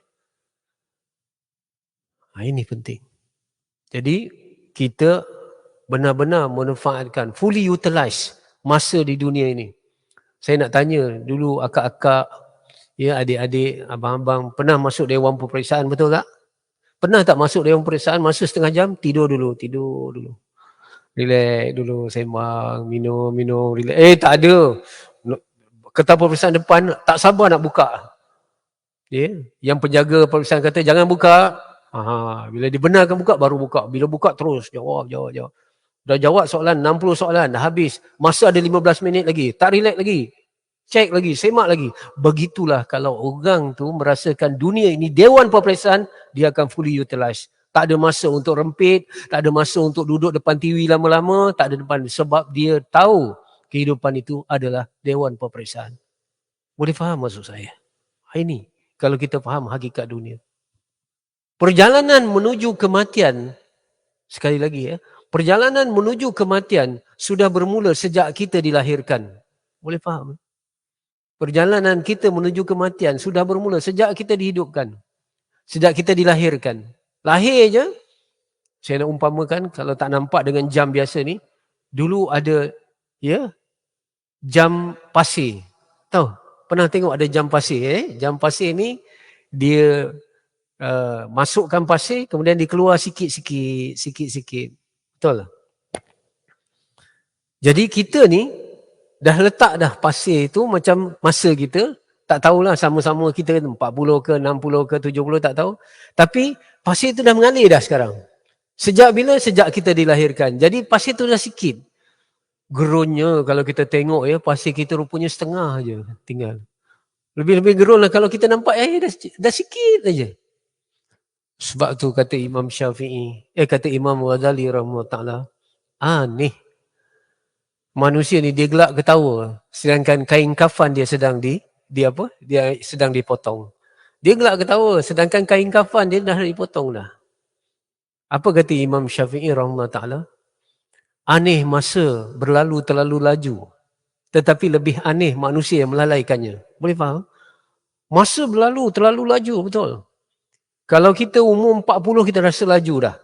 Ini penting. Jadi kita benar-benar memanfaatkan, fully utilize masa di dunia ini. Saya nak tanya dulu akak-akak, adik-adik, abang-abang pernah masuk Dewan Peperiksaan, betul tak? Pernah tak masuk Dewan Peperiksaan masa setengah jam? Tidur dulu. Relax dulu, sembang, minum, relax. Tak ada. Ketua peperiksaan depan tak sabar nak buka. Yang penjaga peperiksaan kata jangan buka. Bila dibenarkan buka, baru buka. Bila buka terus jawab. Dah jawab soalan, 60 soalan, dah habis. Masa ada 15 minit lagi. Tak relax lagi. Cek lagi, semak lagi. Begitulah kalau orang tu merasakan dunia ini Dewan Peperiksaan, dia akan fully utilize. Tak ada masa untuk rempit, tak ada masa untuk duduk depan TV lama-lama, tak ada depan. Sebab dia tahu kehidupan itu adalah Dewan Peperiksaan. Boleh faham maksud saya? Ini kalau kita faham hakikat dunia. Perjalanan menuju kematian, sekali lagi perjalanan menuju kematian sudah bermula sejak kita dilahirkan. Boleh faham? Perjalanan kita menuju kematian sudah bermula sejak kita dihidupkan. Sejak kita dilahirkan. Lahir je, saya nak umpamakan kalau tak nampak dengan jam biasa ni, dulu ada jam pasir. Tahu? Pernah tengok ada jam pasir Jam pasir ni dia masukkan pasir kemudian dikeluar sikit-sikit. Betul? Jadi kita ni dah letak dah pasir tu macam masa kita, tak tahulah sama-sama kita 40 ke 60 ke 70 tak tahu. Tapi pasir tu dah mengalir dah sekarang. Sejak bila? Sejak kita dilahirkan. Jadi pasir tu dah sikit. Gerunnya kalau kita tengok pasir kita rupanya setengah je tinggal. Lebih-lebih gerun lah kalau kita nampak dah sikit aja. Sebab tu kata Imam Syafi'i, kata Imam Ghazali rahimahullah ta'ala, aneh. Manusia ni dia gelak ketawa sedangkan kain kafan dia sedang dia sedang dipotong. Dia gelak ketawa sedangkan kain kafan dia dah dipotong dah. Apa kata Imam Syafi'i rahimahullah ta'ala? Aneh masa berlalu terlalu laju, tetapi lebih aneh manusia yang melalaikannya. Boleh faham? Masa berlalu terlalu laju, betul. Kalau kita umur 40 kita rasa laju dah.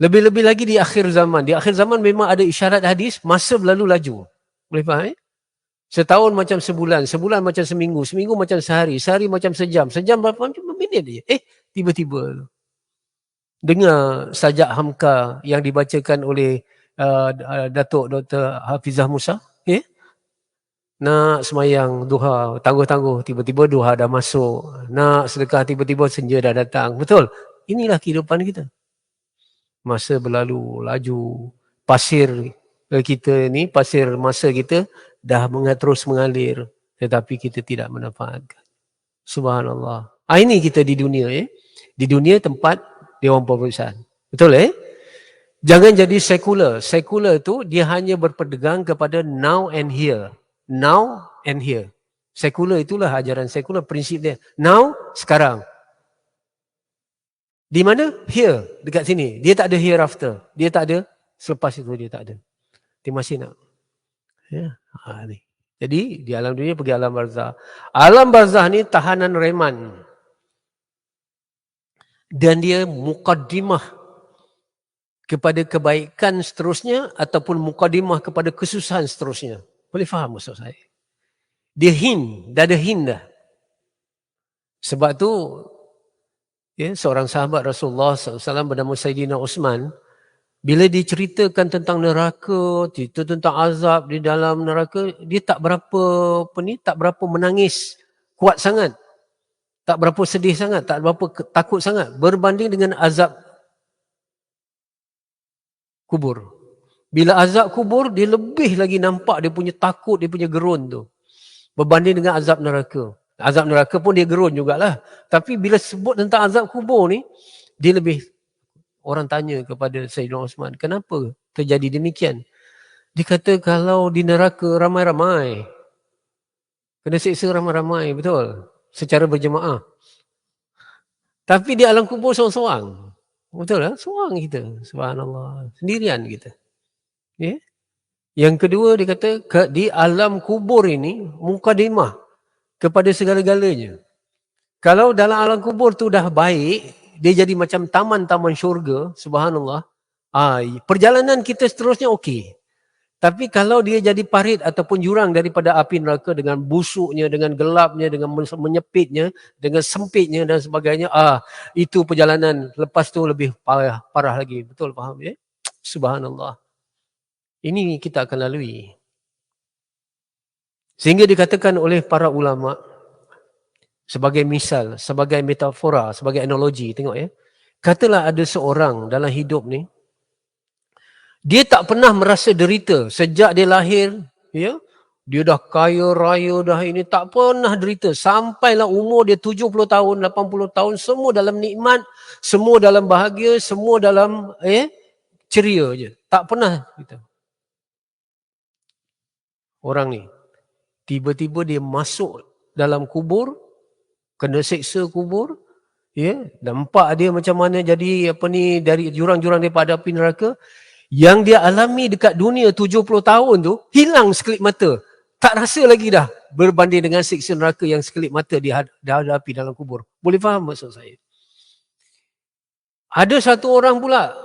Lebih-lebih lagi di akhir zaman. Di akhir zaman memang ada isyarat hadis, masa berlalu laju. Boleh faham? Setahun macam sebulan, sebulan macam seminggu, seminggu macam sehari, sehari macam sejam, sejam berapa minit je. Tiba-tiba dengar sajak Hamka yang dibacakan oleh Datuk Dr. Hafizah Musa. Nak semayang duha, tangguh-tangguh, tiba-tiba duha dah masuk. Nak sedekah, tiba-tiba senja dah datang. Betul? Inilah kehidupan kita. Masa berlalu laju. Pasir kita ni, pasir masa kita dah terus mengalir. Tetapi kita tidak manfaatkan. Subhanallah. Ini kita di dunia. Di dunia tempat Dewan Perbesaran. Betul Jangan jadi sekular. Sekular tu dia hanya berpegang kepada now and here. Now and here. Sekular itulah ajaran sekular, prinsip dia. Now, sekarang. Di mana? Here, dekat sini. Dia tak ada hereafter. Dia tak ada, selepas itu dia tak ada. Dia masih nak. Ni. Jadi, di alam dunia pergi alam barzah. Alam barzah ni tahanan reman. Dan dia mukaddimah kepada kebaikan seterusnya ataupun mukaddimah kepada kesusahan seterusnya. Boleh faham maksud saya? Dia dah ada hint dah. Sebab tu, seorang sahabat Rasulullah SAW bernama Sayyidina Uthman, bila diceritakan tentang neraka, cerita tentang azab di dalam neraka, dia tak berapa menangis kuat sangat. Tak berapa sedih sangat, tak berapa takut sangat. Berbanding dengan azab kubur. Bila azab kubur, dia lebih lagi nampak dia punya takut, dia punya gerun tu. Berbanding dengan azab neraka. Azab neraka pun dia gerun jugalah. Tapi bila sebut tentang azab kubur ni, dia lebih, orang tanya kepada Sayyidina Uthman, kenapa terjadi demikian? Dia kata kalau di neraka ramai-ramai. Kena siksa ramai-ramai, betul. Secara berjemaah. Tapi di alam kubur seorang-seorang. Betul lah, seorang kita. Subhanallah. Sendirian kita. Yang kedua dia kata di alam kubur ini mukadimah kepada segala-galanya. Kalau dalam alam kubur tu dah baik, dia jadi macam taman-taman syurga, subhanallah. Perjalanan kita seterusnya okey. Tapi kalau dia jadi parit ataupun jurang daripada api neraka dengan busuknya, dengan gelapnya, dengan menyepitnya, dengan sempitnya dan sebagainya, itu perjalanan lepas tu lebih parah lagi. Betul faham Subhanallah. Ini kita akan lalui. Sehingga dikatakan oleh para ulama sebagai misal, sebagai metafora, sebagai analogi, tengok katalah ada seorang dalam hidup ni, dia tak pernah merasa derita sejak dia lahir, dia dah kaya raya dah ini, tak pernah derita sampailah umur dia 70 tahun, 80 tahun, semua dalam nikmat, semua dalam bahagia, semua dalam ceria je. Tak pernah gitu. Orang ni tiba-tiba dia masuk dalam kubur, kena seksa kubur, nampak dia macam mana jadi dari jurang-jurang daripada api neraka. Yang dia alami dekat dunia 70 tahun tu hilang sekelip mata. Tak rasa lagi dah berbanding dengan siksa neraka yang sekelip mata dihadapi dalam kubur. Boleh faham maksud saya? Ada satu orang pula,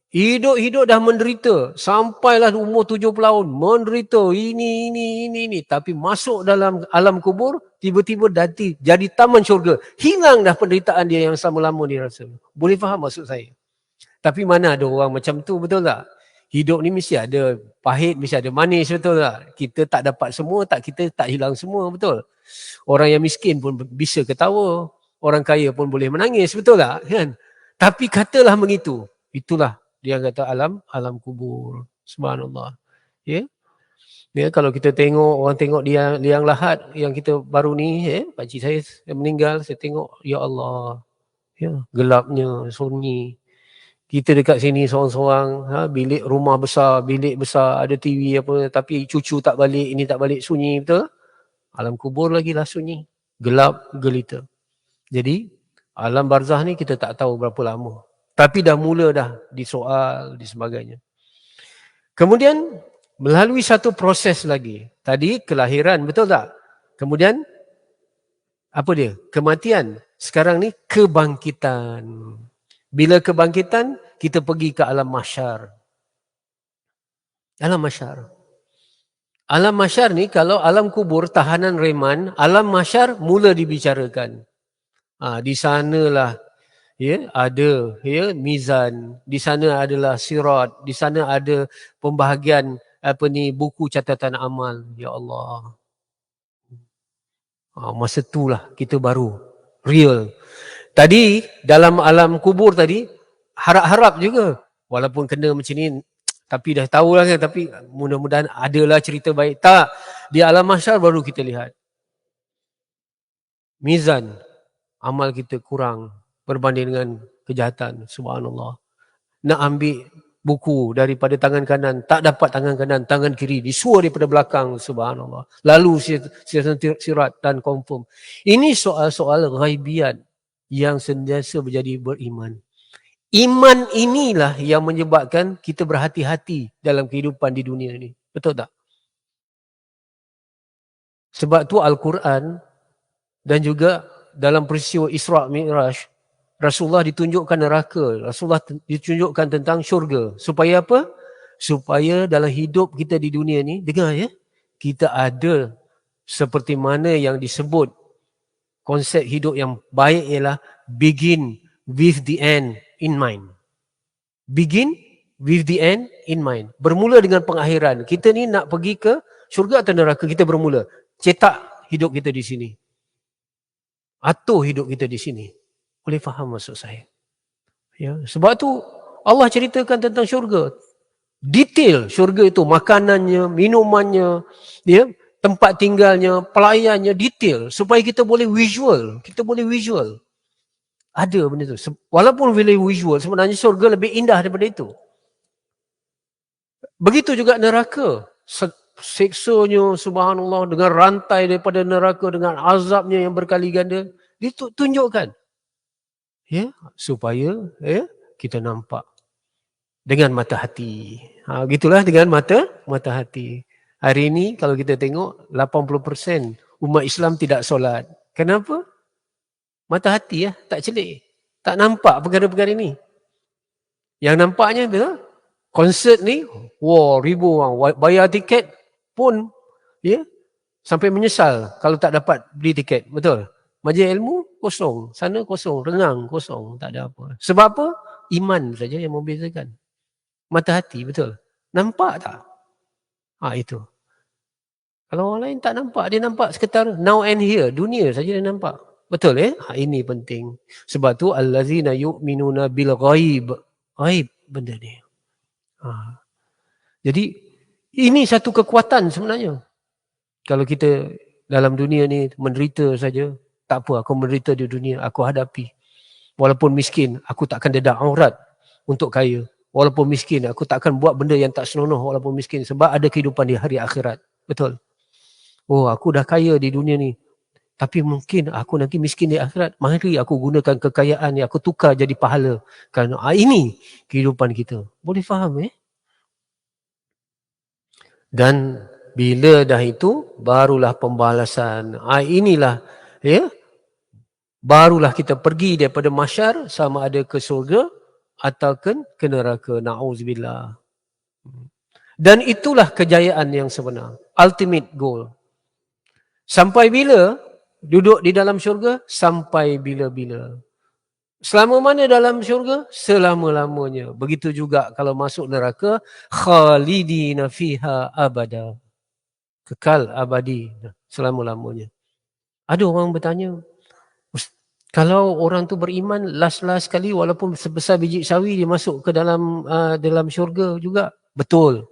hidup-hidup dah menderita. Sampailah umur 70 tahun. Menderita. Ini. Tapi masuk dalam alam kubur, tiba-tiba jadi taman syurga. Hilang dah penderitaan dia yang selama-lama dia rasa. Boleh faham maksud saya? Tapi mana ada orang macam tu, betul tak? Hidup ni mesti ada pahit, mesti ada manis, betul tak? Kita tak dapat semua, kita tak hilang semua, betul? Orang yang miskin pun bisa ketawa. Orang kaya pun boleh menangis, betul tak? Kan? Tapi katalah begitu. Itulah dia kata alam kubur. Subhanallah. Ya? Ya, kalau kita tengok, orang tengok dia liang lahat yang kita baru ni, pakcik saya meninggal, saya tengok, ya Allah. Ya, gelapnya, sunyi. Kita dekat sini seorang-seorang, bilik rumah besar, bilik besar, ada TV apa, tapi cucu tak balik, ini tak balik, sunyi, betul? Alam kubur lagi lah sunyi, gelap, gelita. Jadi, alam barzah ni kita tak tahu berapa lama. Tapi dah mula dah disoal, di sebagainya. Kemudian, melalui satu proses lagi. Tadi kelahiran, betul tak? Kemudian, apa dia? Kematian. Sekarang ni kebangkitan. Bila kebangkitan, kita pergi ke alam mahsyar. Alam mahsyar. Alam mahsyar ni kalau alam kubur tahanan reman, alam mahsyar mula dibicarakan. Di sanalah ada mizan, di sana adalah sirat, di sana ada pembahagian buku catatan amal. Ya Allah. Masa itulah kita baru real. Tadi dalam alam kubur tadi harap-harap juga. Walaupun kena macam ni, tapi dah tahulah kan, tapi mudah-mudahan adalah cerita baik. Tak, di alam mahsyar baru kita lihat. Mizan, amal kita kurang berbanding dengan kejahatan. Subhanallah. Nak ambil buku daripada tangan kanan, tak dapat tangan kanan, tangan kiri, disuruh daripada belakang. Subhanallah. Lalu sirat dan confirm. Ini soal-soal ghaibiat yang sentiasa menjadi beriman. Iman inilah yang menyebabkan kita berhati-hati dalam kehidupan di dunia ini. Betul tak? Sebab tu Al-Quran dan juga dalam peristiwa Isra' Mi'raj, Rasulullah ditunjukkan neraka, Rasulullah ditunjukkan tentang syurga. Supaya apa? Supaya dalam hidup kita di dunia ni, dengar ya, kita ada seperti mana yang disebut konsep hidup yang baik ialah begin with the end in mind. Begin with the end in mind. Bermula dengan pengakhiran. Kita ni nak pergi ke syurga atau neraka, kita bermula. Cetak hidup kita di sini. Atur hidup kita di sini. Boleh faham maksud saya? Ya, sebab tu Allah ceritakan tentang syurga. Detail syurga itu, makanannya, minumannya, ya, tempat tinggalnya, pelayannya, detail. Supaya kita boleh visual. Kita boleh visual. Ada benda tu. Walaupun boleh visual, sebenarnya syurga lebih indah daripada itu. Begitu juga neraka. Seksanya, subhanallah, dengan rantai daripada neraka, dengan azabnya yang berkali ganda. Ditunjukkan. Ya, supaya kita nampak. Dengan mata hati. Gitulah dengan mata hati. Hari ini kalau kita tengok 80% umat Islam tidak solat. Kenapa? Mata hati tak celik. Tak nampak perkara-perkara ini. Yang nampaknya konsert ni, ribu orang bayar tiket pun sampai menyesal kalau tak dapat beli tiket. Betul? Majlis ilmu kosong, sana kosong, rengang kosong, tak ada apa. Sebab apa? Iman saja yang membezakan. Mata hati, betul. Nampak tak? Itu. Kalau orang lain tak nampak, dia nampak sekitar now and here, dunia saja dia nampak. Betul ini penting. Sebab tu allazina yu'minuna bil ghaib. Ghaib benda ni. Jadi ini satu kekuatan sebenarnya. Kalau kita dalam dunia ni menderita saja, tak apa, aku menderita di dunia, aku hadapi. Walaupun miskin, aku takkan dedak aurat untuk kaya. Walaupun miskin, aku takkan buat benda yang tak senonoh walaupun miskin. Sebab ada kehidupan di hari akhirat. Betul? Aku dah kaya di dunia ni. Tapi mungkin aku nanti miskin di akhirat. Mari aku gunakan kekayaan yang aku tukar jadi pahala. Kerana ini kehidupan kita. Boleh faham Dan Bila dah itu, barulah pembalasan. Inilah, ya, barulah kita pergi daripada mahsyar sama ada ke syurga atau ke neraka. Na'udzubillah. Dan itulah kejayaan yang sebenar. Ultimate goal. Sampai bila duduk di dalam syurga? Sampai bila-bila. Selama mana dalam syurga? Selama-lamanya. Begitu juga kalau masuk neraka, khalidina fiha abada. Kekal abadi selama-lamanya. Ada orang bertanya, kalau orang tu beriman last sekali walaupun sebesar biji sawi dia masuk ke dalam syurga juga. Betul.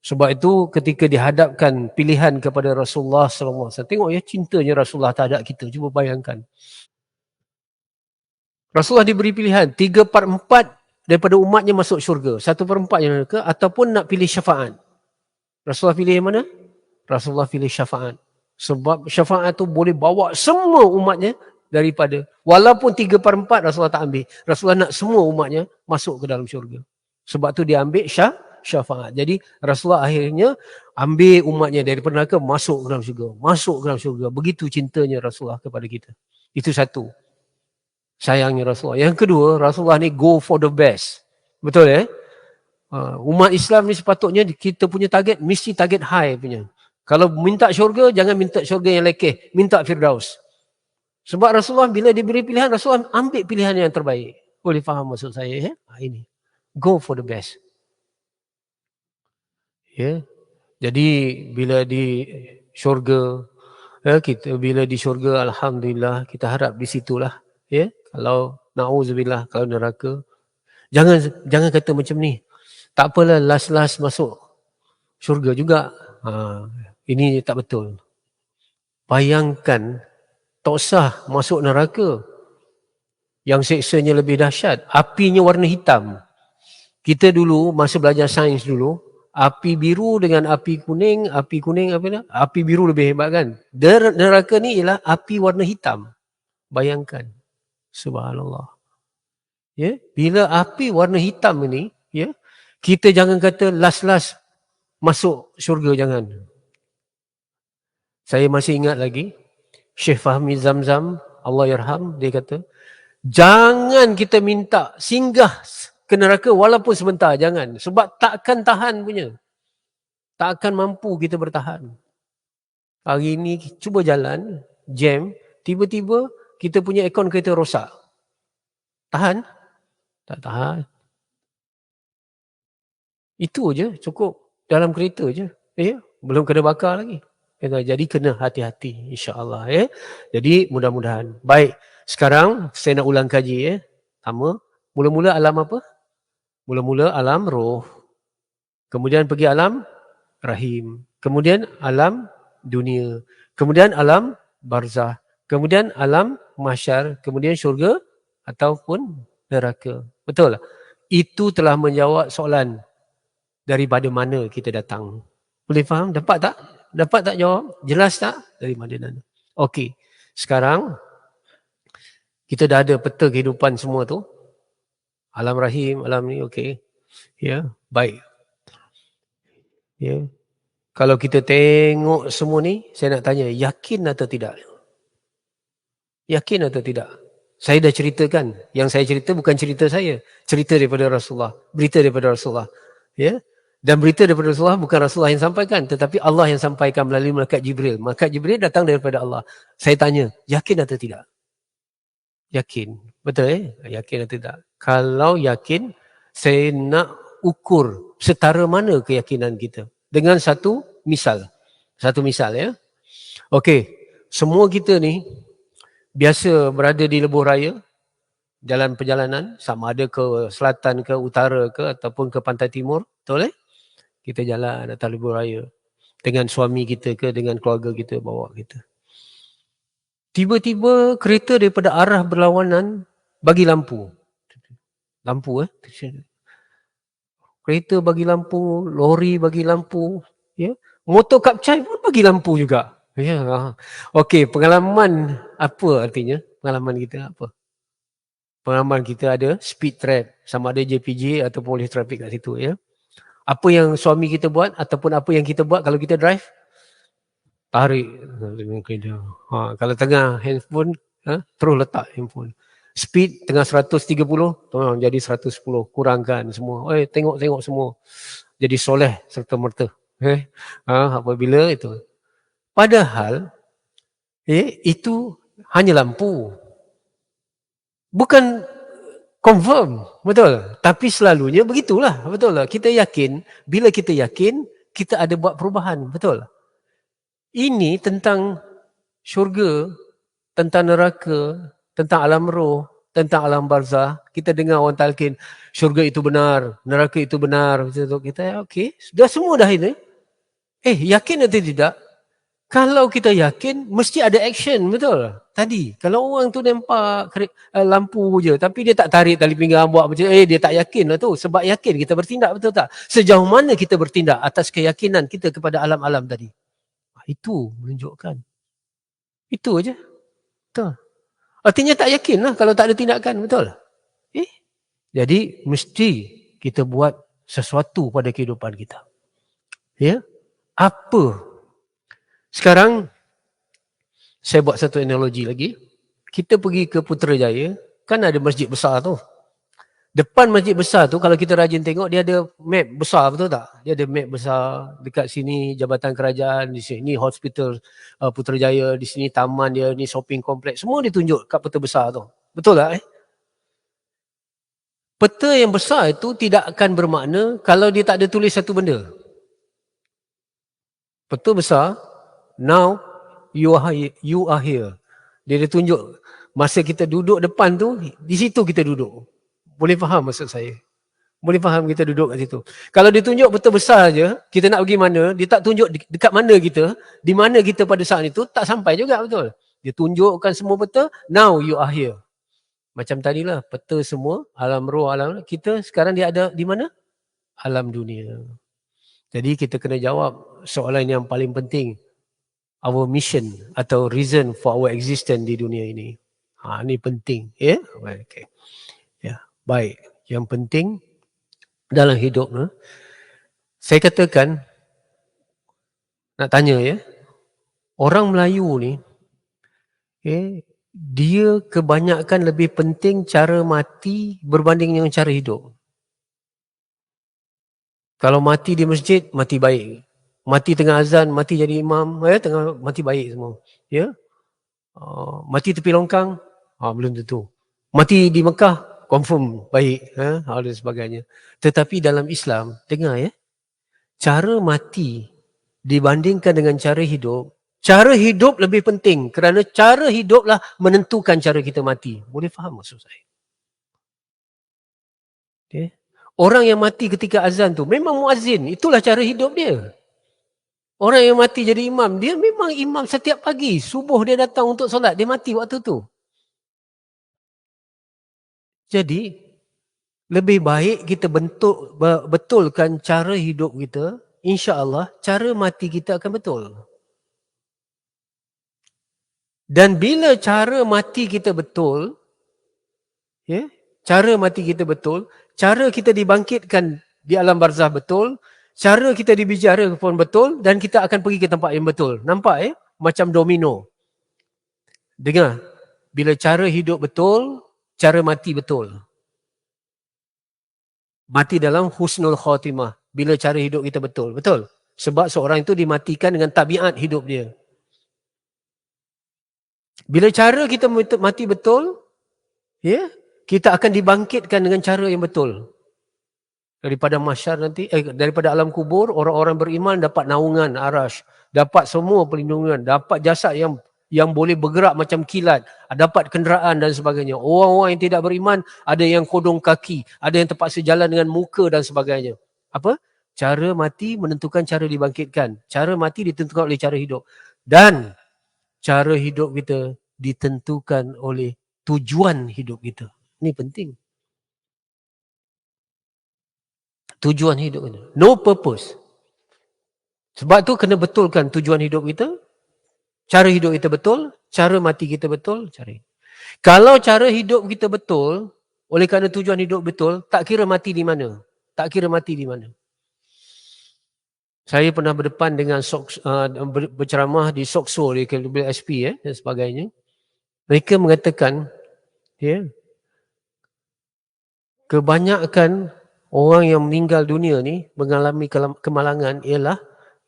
Sebab itu ketika dihadapkan pilihan kepada Rasulullah SAW, tengok ya cintanya Rasulullah terhadap kita. Cuba bayangkan. Rasulullah diberi pilihan 3/4 daripada umatnya masuk syurga, 1/4 yang neraka, ataupun nak pilih syafaat. Rasulullah pilih yang mana? Rasulullah pilih syafaat. Sebab syafaat tu boleh bawa semua umatnya daripada, walaupun 3/4 Rasulullah tak ambil. Rasulullah nak semua umatnya masuk ke dalam syurga. Sebab tu dia ambil syafaat. Jadi Rasulullah akhirnya ambil umatnya daripada neraka masuk ke dalam syurga. Masuk ke dalam syurga. Begitu cintanya Rasulullah kepada kita. Itu satu. Sayangnya Rasulullah. Yang kedua, Rasulullah ni go for the best. Betul ya? Umat Islam ni sepatutnya kita punya target mesti target high punya. Kalau minta syurga, jangan minta syurga yang lekeh. Minta Firdaus. Sebab Rasulullah bila diberi pilihan, Rasulullah ambil pilihan yang terbaik. Boleh faham maksud saya ya? Ini. Go for the best. Ya. Jadi bila di syurga, bila di syurga, alhamdulillah, kita harap di situlah. Ya. Kalau na'udzubillah, kalau neraka, jangan kata macam ni. Tak apalah last masuk syurga juga. Ini tak betul. Bayangkan, tak usah masuk neraka. Yang seksanya lebih dahsyat. Apinya warna hitam. Kita dulu, masa belajar sains dulu, api biru dengan api kuning api biru lebih hebat kan. Neraka ni ialah api warna hitam. Bayangkan. Subhanallah. Ya, bila api warna hitam ini, ya, kita jangan kata last masuk syurga, jangan. Saya masih ingat lagi Syekh Fahmi Zamzam, Allah yarham, dia kata, jangan kita minta singgah ke neraka walaupun sebentar, jangan. Sebab takkan tahan punya. Tak akan mampu kita bertahan. Hari ini cuba jalan, jam, tiba-tiba kita punya aircon kereta rosak. Tahan? Tak tahan. Itu je, cukup dalam kereta je. Ya? Belum kena bakar lagi. Jadi kena hati-hati, insya-Allah. Ya? Jadi mudah-mudahan. Baik, sekarang saya nak ulang kaji. Ya? Pertama, mula-mula alam apa? Mula-mula alam roh. Kemudian pergi alam rahim. Kemudian alam dunia. Kemudian alam barzah. Kemudian alam mahsyar. Kemudian syurga ataupun neraka. Betul tak? Itu telah menjawab soalan daripada mana kita datang. Boleh faham? Dapat tak? Dapat tak jawab? Jelas tak? Dari mana? Okey. Sekarang kita dah ada peta kehidupan semua tu. Alam rahim, alam ni, okey. Ya, baik. Ya. Kalau kita tengok semua ni, saya nak tanya, yakin atau tidak? Yakin atau tidak? Saya dah ceritakan. Yang saya cerita bukan cerita saya. Cerita daripada Rasulullah. Berita daripada Rasulullah. Ya. Dan berita daripada Rasulullah bukan Rasulullah yang sampaikan. Tetapi Allah yang sampaikan melalui Malaikat Jibril. Malaikat Jibril datang daripada Allah. Saya tanya, yakin atau tidak? Yakin. Betul Yakin atau tidak? Kalau yakin, saya nak ukur setara mana keyakinan kita. Dengan satu misal. Satu misal ya. Okey. Semua kita ni biasa berada di lebuh raya, jalan perjalanan, sama ada ke selatan ke utara ke ataupun ke pantai timur, betul Kita jalan atas lebuh raya dengan suami kita ke dengan keluarga kita bawa kita. Tiba-tiba kereta daripada arah berlawanan bagi lampu. Lampu Kereta bagi lampu, lori bagi lampu, ya. Motor kapcai pun bagi lampu juga. Ya. Okey, pengalaman apa artinya? Pengalaman kita apa? Pengalaman kita ada speed trap, sama ada JPJ atau polis trafik kat situ ya. Apa yang suami kita buat ataupun apa yang kita buat kalau kita drive? Tarik dengan kereta. Kalau tengah handphone, terus letak handphone. Speed tengah 130, jadi 110, kurangkan semua. Tengok-tengok semua. Jadi soleh serta merta. Apabila itu. Padahal, itu hanya lampu. Bukan confirm, betul. Tapi selalunya begitulah, betul lah. Kita yakin, bila kita yakin, kita ada buat perubahan, betul. Ini tentang syurga, tentang neraka, tentang alam roh, tentang alam barzah. Kita dengar orang talqin, syurga itu benar, neraka itu benar. Kita okey, dah semua dah ini. Yakin atau tidak? Kalau kita yakin, mesti ada action, betul? Tadi, kalau orang tu nampak lampu je, tapi dia tak tarik tali pinggang buat macam, dia tak yakin lah tu. Sebab yakin kita bertindak, betul tak? Sejauh mana kita bertindak atas keyakinan kita kepada alam-alam tadi? Itu menunjukkan. Itu aja. Betul. Artinya tak yakin lah kalau tak ada tindakan, betul? Jadi, mesti kita buat sesuatu pada kehidupan kita. Ya? Apa? Sekarang, saya buat satu analogi lagi. Kita pergi ke Putrajaya, kan ada masjid besar tu. Depan masjid besar tu, kalau kita rajin tengok, dia ada map besar, betul tak? Dia ada map besar, dekat sini jabatan kerajaan, di sini hospital Putrajaya, di sini taman dia, ni shopping kompleks, semua ditunjuk kat peta besar tu. Betul tak? Peta yang besar itu tidak akan bermakna kalau dia tak ada tulis satu benda. Peta besar, now you are here. Dia tunjuk masa kita duduk depan tu, di situ kita duduk. Boleh faham maksud saya? Boleh faham kita duduk kat situ. Kalau dia tunjuk peta besar je, kita nak pergi mana, dia tak tunjuk dekat mana kita, di mana kita pada saat itu, tak sampai juga, betul? Dia tunjukkan semua peta, now you are here. Macam tadilah, peta semua, alam roh, alam kita sekarang dia ada di mana? Alam dunia. Jadi kita kena jawab soalan yang paling penting. Our mission atau reason for our existence di dunia ini. Ini penting. Ya? Okay. Ya. Baik. Yang penting dalam hidup. Saya katakan, nak tanya ya. Orang Melayu ni, dia kebanyakan lebih penting cara mati berbanding dengan cara hidup. Kalau mati di masjid, mati baik. Mati tengah azan, mati jadi imam, tengah mati baik semua. Ya. Mati tepi longkang, belum tentu. Mati di Mekah, confirm baik, dan sebagainya. Tetapi dalam Islam, dengar ya, cara mati dibandingkan dengan cara hidup lebih penting kerana cara hiduplah menentukan cara kita mati. Boleh faham maksud saya? Okay. Orang yang mati ketika azan tu memang muazzin, itulah cara hidup dia. Orang yang mati jadi imam, dia memang imam setiap pagi. Subuh dia datang untuk solat, dia mati waktu tu. Jadi, lebih baik kita betulkan cara hidup kita, insya-Allah cara mati kita akan betul. Dan bila cara mati kita betul, cara mati kita betul, cara kita dibangkitkan di alam barzah betul, cara kita dibicara pun betul dan kita akan pergi ke tempat yang betul. Nampak macam domino. Dengar, bila cara hidup betul, cara mati betul. Mati dalam husnul khatimah. Bila cara hidup kita betul. Betul? Sebab seorang itu dimatikan dengan tabiat hidup dia. Bila cara kita mati betul, kita akan dibangkitkan dengan cara yang betul. Daripada mahsyar nanti, daripada alam kubur, orang-orang beriman dapat naungan arash, dapat semua perlindungan, dapat jasad yang boleh bergerak macam kilat, dapat kenderaan dan sebagainya. Orang-orang yang tidak beriman, ada yang kodong kaki, ada yang terpaksa jalan dengan muka dan sebagainya. Apa? Cara mati menentukan cara dibangkitkan. Cara mati ditentukan oleh cara hidup. Dan cara hidup kita ditentukan oleh tujuan hidup kita. Ini penting. Tujuan hidup kita. No purpose. Sebab tu kena betulkan tujuan hidup kita. Cara hidup kita betul. Cara mati kita betul. Kalau cara hidup kita betul, oleh kerana tujuan hidup betul, tak kira mati di mana. Tak kira mati di mana. Saya pernah berdepan dengan berceramah di Sokso di KWSP dan sebagainya. Mereka mengatakan, kebanyakan orang yang meninggal dunia ni mengalami kemalangan ialah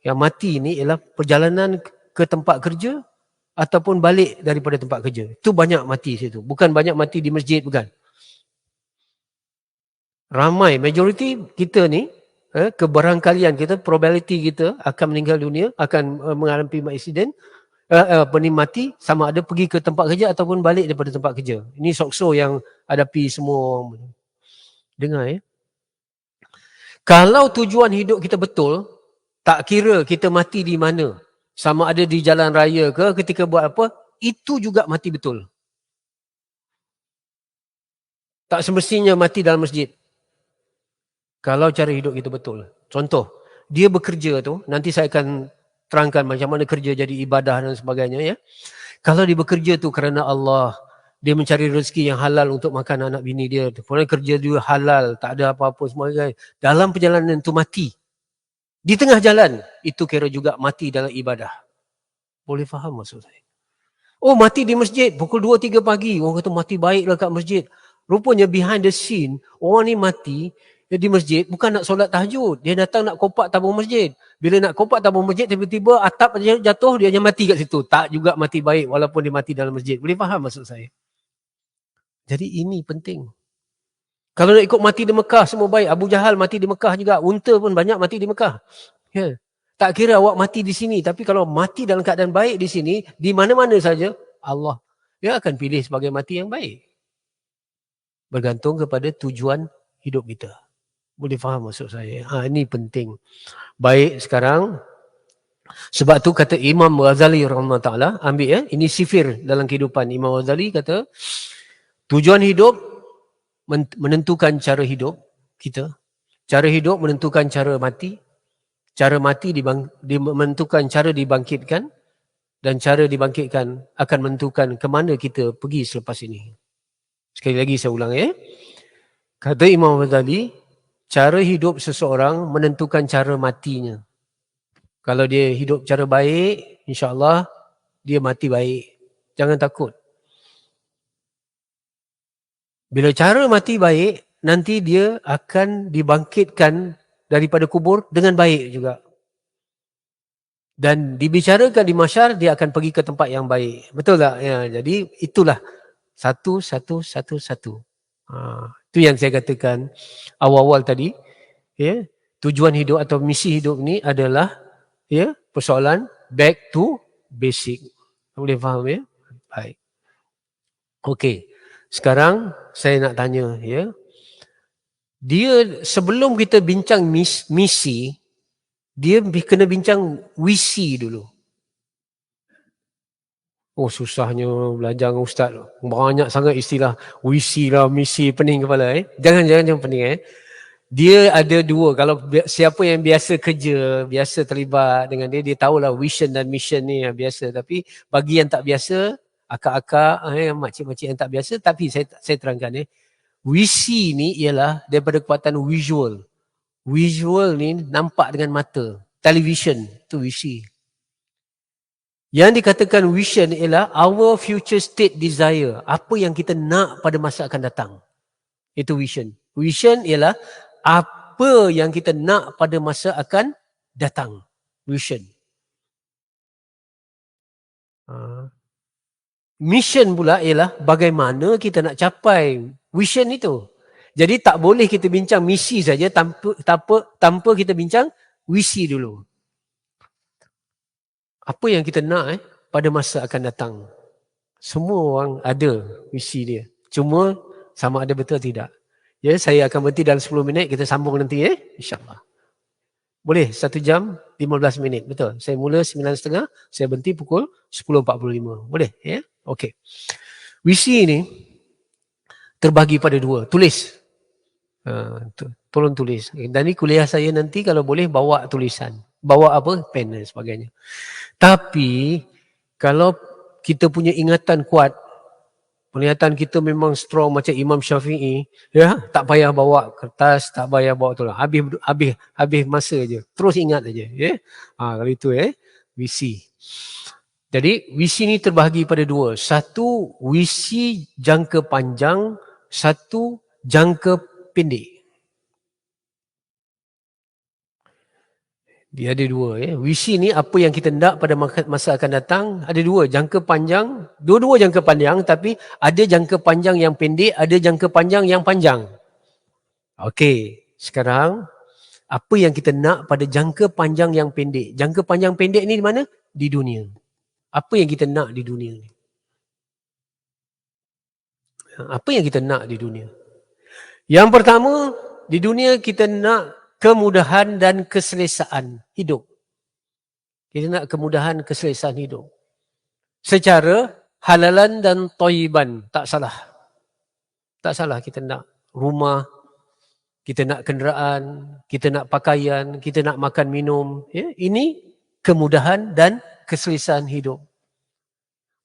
yang mati ni ialah perjalanan ke tempat kerja ataupun balik daripada tempat kerja. Itu banyak mati situ. Bukan banyak mati di masjid, bukan. Ramai, majoriti kita ni, kebarangkalian kita, probability kita akan meninggal dunia, akan mengalami insiden, mati sama ada pergi ke tempat kerja ataupun balik daripada tempat kerja. Ini Sokso yang hadapi semua. Dengar Kalau tujuan hidup kita betul, tak kira kita mati di mana. Sama ada di jalan raya ke, ketika buat apa, itu juga mati betul. Tak semestinya mati dalam masjid. Kalau cara hidup kita betul. Contoh, dia bekerja tu, nanti saya akan terangkan macam mana kerja jadi ibadah dan sebagainya. Ya. Kalau dia bekerja tu kerana Allah, dia mencari rezeki yang halal untuk makan anak bini dia. Kemudian kerja dia halal, tak ada apa-apa semua. Dalam perjalanan tu mati. Di tengah jalan, itu kira juga mati dalam ibadah. Boleh faham maksud saya? Oh, mati di masjid, pukul 2-3 pagi. Orang kata mati baiklah kat masjid. Rupanya behind the scene, orang ni mati di masjid bukan nak solat tahajud. Dia datang nak kopak tabung masjid. Bila nak kopak tabung masjid, tiba-tiba atap jatuh, dia hanya mati kat situ. Tak juga mati baik walaupun dia mati dalam masjid. Boleh faham maksud saya? Jadi ini penting. Kalau nak ikut mati di Mekah, semua baik. Abu Jahal mati di Mekah juga. Unta pun banyak mati di Mekah. Ya. Tak kira awak mati di sini. Tapi kalau mati dalam keadaan baik di sini, di mana-mana saja, Allah dia akan pilih sebagai mati yang baik. Bergantung kepada tujuan hidup kita. Boleh faham maksud saya? Ini penting. Baik sekarang. Sebab tu kata Imam Ghazali rahimahullah ta'ala, ambil ini sifir dalam kehidupan. Imam Ghazali kata, tujuan hidup menentukan cara hidup kita. Cara hidup menentukan cara mati. Cara mati menentukan cara dibangkitkan. Dan cara dibangkitkan akan menentukan ke mana kita pergi selepas ini. Sekali lagi saya ulang Kata Imam Ghazali, cara hidup seseorang menentukan cara matinya. Kalau dia hidup cara baik, insya-Allah dia mati baik. Jangan takut. Bila cara mati baik, nanti dia akan dibangkitkan daripada kubur dengan baik juga. Dan dibicarakan di mahsyar, dia akan pergi ke tempat yang baik. Betul tak? Ya, jadi itulah satu. Itu yang saya katakan awal-awal tadi. Ya, tujuan hidup atau misi hidup ni adalah persoalan back to basic. Boleh faham ya? Baik. Okey. Sekarang saya nak tanya dia sebelum kita bincang misi, dia kena bincang visi dulu. Oh, susahnya belajar dengan ustaz. Banyak sangat istilah visi lah, misi, pening kepala. Jangan pening. Dia ada dua. Kalau siapa yang biasa kerja, biasa terlibat dengan dia tahulah vision dan mission ni yang biasa. Tapi bagi yang tak biasa, akak-akak, makcik-makcik yang tak biasa, tapi saya terangkan visi ni ialah daripada kekuatan visual. Visual ni nampak dengan mata. Television, tu visi. Yang dikatakan vision ialah our future state desire. Apa yang kita nak pada masa akan datang. Itu vision. Vision ialah apa yang kita nak pada masa akan datang. Vision. Mission pula ialah bagaimana kita nak capai vision itu. Jadi tak boleh kita bincang misi saja tanpa kita bincang visi dulu. Apa yang kita nak pada masa akan datang. Semua orang ada visi dia. Cuma sama ada betul tidak. Ya, saya akan berhenti dalam 10 minit. Kita sambung nanti InsyaAllah. Boleh 1 jam 15 minit. Betul. Saya mula 9.30. Saya berhenti pukul 10.45. Boleh Okey. Visi ni terbagi pada 2. Tulis. Tolong tulis. Dan ni kuliah saya nanti kalau boleh bawa tulisan. Bawa apa? Pen dan sebagainya. Tapi kalau kita punya ingatan kuat, Penglihatan kita memang strong macam Imam Syafi'i, ya, tak payah bawa kertas, tak payah bawa tulang. Habis masa je. Terus ingat aja, ya. Kalau itu visi. Jadi visi ni terbahagi pada dua. Satu visi jangka panjang, satu jangka pendek. Dia ada dua. Visi ni apa yang kita nak pada masa akan datang, ada dua. Jangka panjang, dua-dua jangka panjang, tapi ada jangka panjang yang pendek, ada jangka panjang yang panjang. Okey, sekarang apa yang kita nak pada jangka panjang yang pendek? Jangka panjang pendek ni di mana? Di dunia. Apa yang kita nak di dunia ni? Apa yang kita nak di dunia? Yang pertama, di dunia kita nak kemudahan dan keselesaan hidup. Kita nak kemudahan, keselesaan hidup. Secara halalan dan thayyiban, tak salah. Tak salah kita nak rumah, kita nak kenderaan, kita nak pakaian, kita nak makan minum. Ini kemudahan dan keselesaan hidup.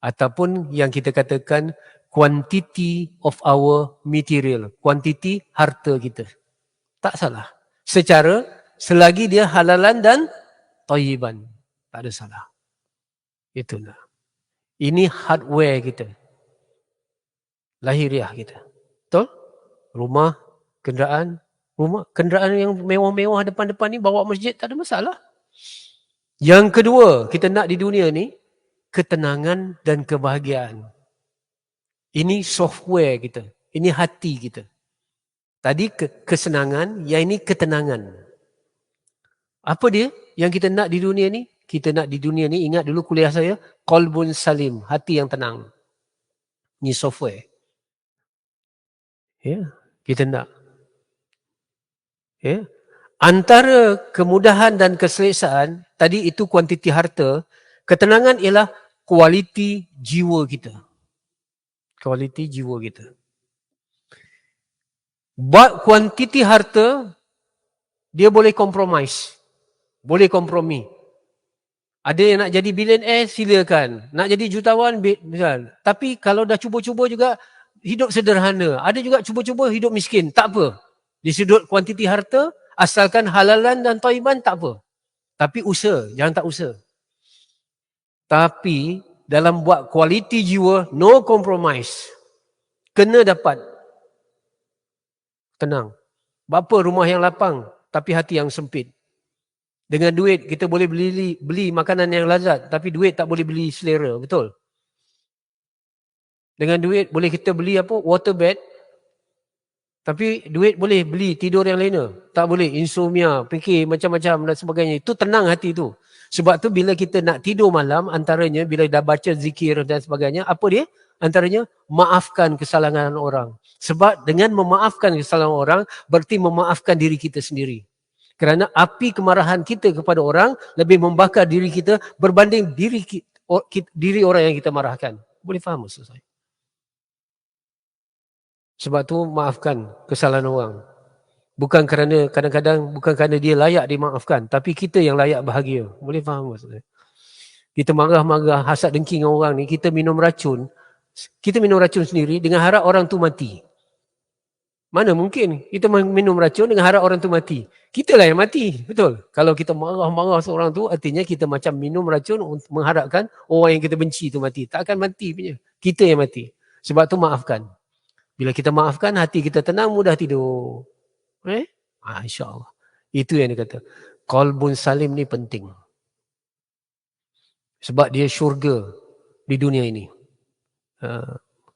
Ataupun yang kita katakan quantity of our material, kuantiti harta kita. Tak salah. Secara selagi dia halalan dan thayyiban. Tak ada salah. Itulah. Ini hardware kita. Lahiriah kita. Betul? Rumah, kenderaan. Kenderaan yang mewah-mewah depan-depan ni bawa masjid tak ada masalah. Yang kedua, kita nak di dunia ni ketenangan dan kebahagiaan. Ini software kita. Ini hati kita. Tadi kesenangan, yang ini ketenangan. Apa dia yang kita nak di dunia ni? Kita nak di dunia ni, ingat dulu kuliah saya, qalbun salim, hati yang tenang. Ini software. Kita nak. Antara kemudahan dan keselesaan, tadi itu kuantiti harta, ketenangan ialah kualiti jiwa kita. Kualiti jiwa kita. Buat kuantiti harta, dia boleh compromise. Boleh kompromi. Ada yang nak jadi billionaire, silakan. Nak jadi jutawan, silakan. Tapi kalau dah cuba-cuba juga, hidup sederhana. Ada juga cuba-cuba hidup miskin. Tak apa. Di sudut kuantiti harta, asalkan halalan dan thayyiban, tak apa. Tapi usaha, jangan tak usaha. Tapi dalam buat kualiti jiwa, no compromise. Kena dapat. Tenang. Bapa rumah yang lapang, tapi hati yang sempit. Dengan duit kita boleh beli makanan yang lazat, tapi duit tak boleh beli selera, betul? Dengan duit boleh kita beli water bed, tapi duit boleh beli tidur yang lainnya. Tak boleh, insomnia, fikir macam-macam dan sebagainya. Itu tenang hati tu. Sebab tu bila kita nak tidur malam, antaranya bila dah baca zikir dan sebagainya, apa dia? Antaranya maafkan kesalahan orang. Sebab dengan memaafkan kesalahan orang, berarti memaafkan diri kita sendiri. Kerana api kemarahan kita kepada orang lebih membakar diri kita berbanding diri orang yang kita marahkan. Boleh faham maksud saya? Sebab tu maafkan kesalahan orang. Bukan kerana kadang-kadang bukan kerana dia layak dimaafkan, tapi kita yang layak bahagia. Boleh faham maksud saya? Kita marah-marah, hasad dengki dengan orang ni, kita minum racun. Kita minum racun sendiri dengan harap orang tu mati. Mana mungkin kita minum racun dengan harap orang tu mati. Kita lah yang mati, betul? Kalau kita marah-marah seorang tu, artinya kita macam minum racun untuk mengharapkan orang yang kita benci tu mati. Tak akan mati punya. Kita yang mati. Sebab tu maafkan. Bila kita maafkan, hati kita tenang, mudah tidur. InsyaAllah. Itu yang dia kata. Qalbun salim ni penting. Sebab dia syurga di dunia ini.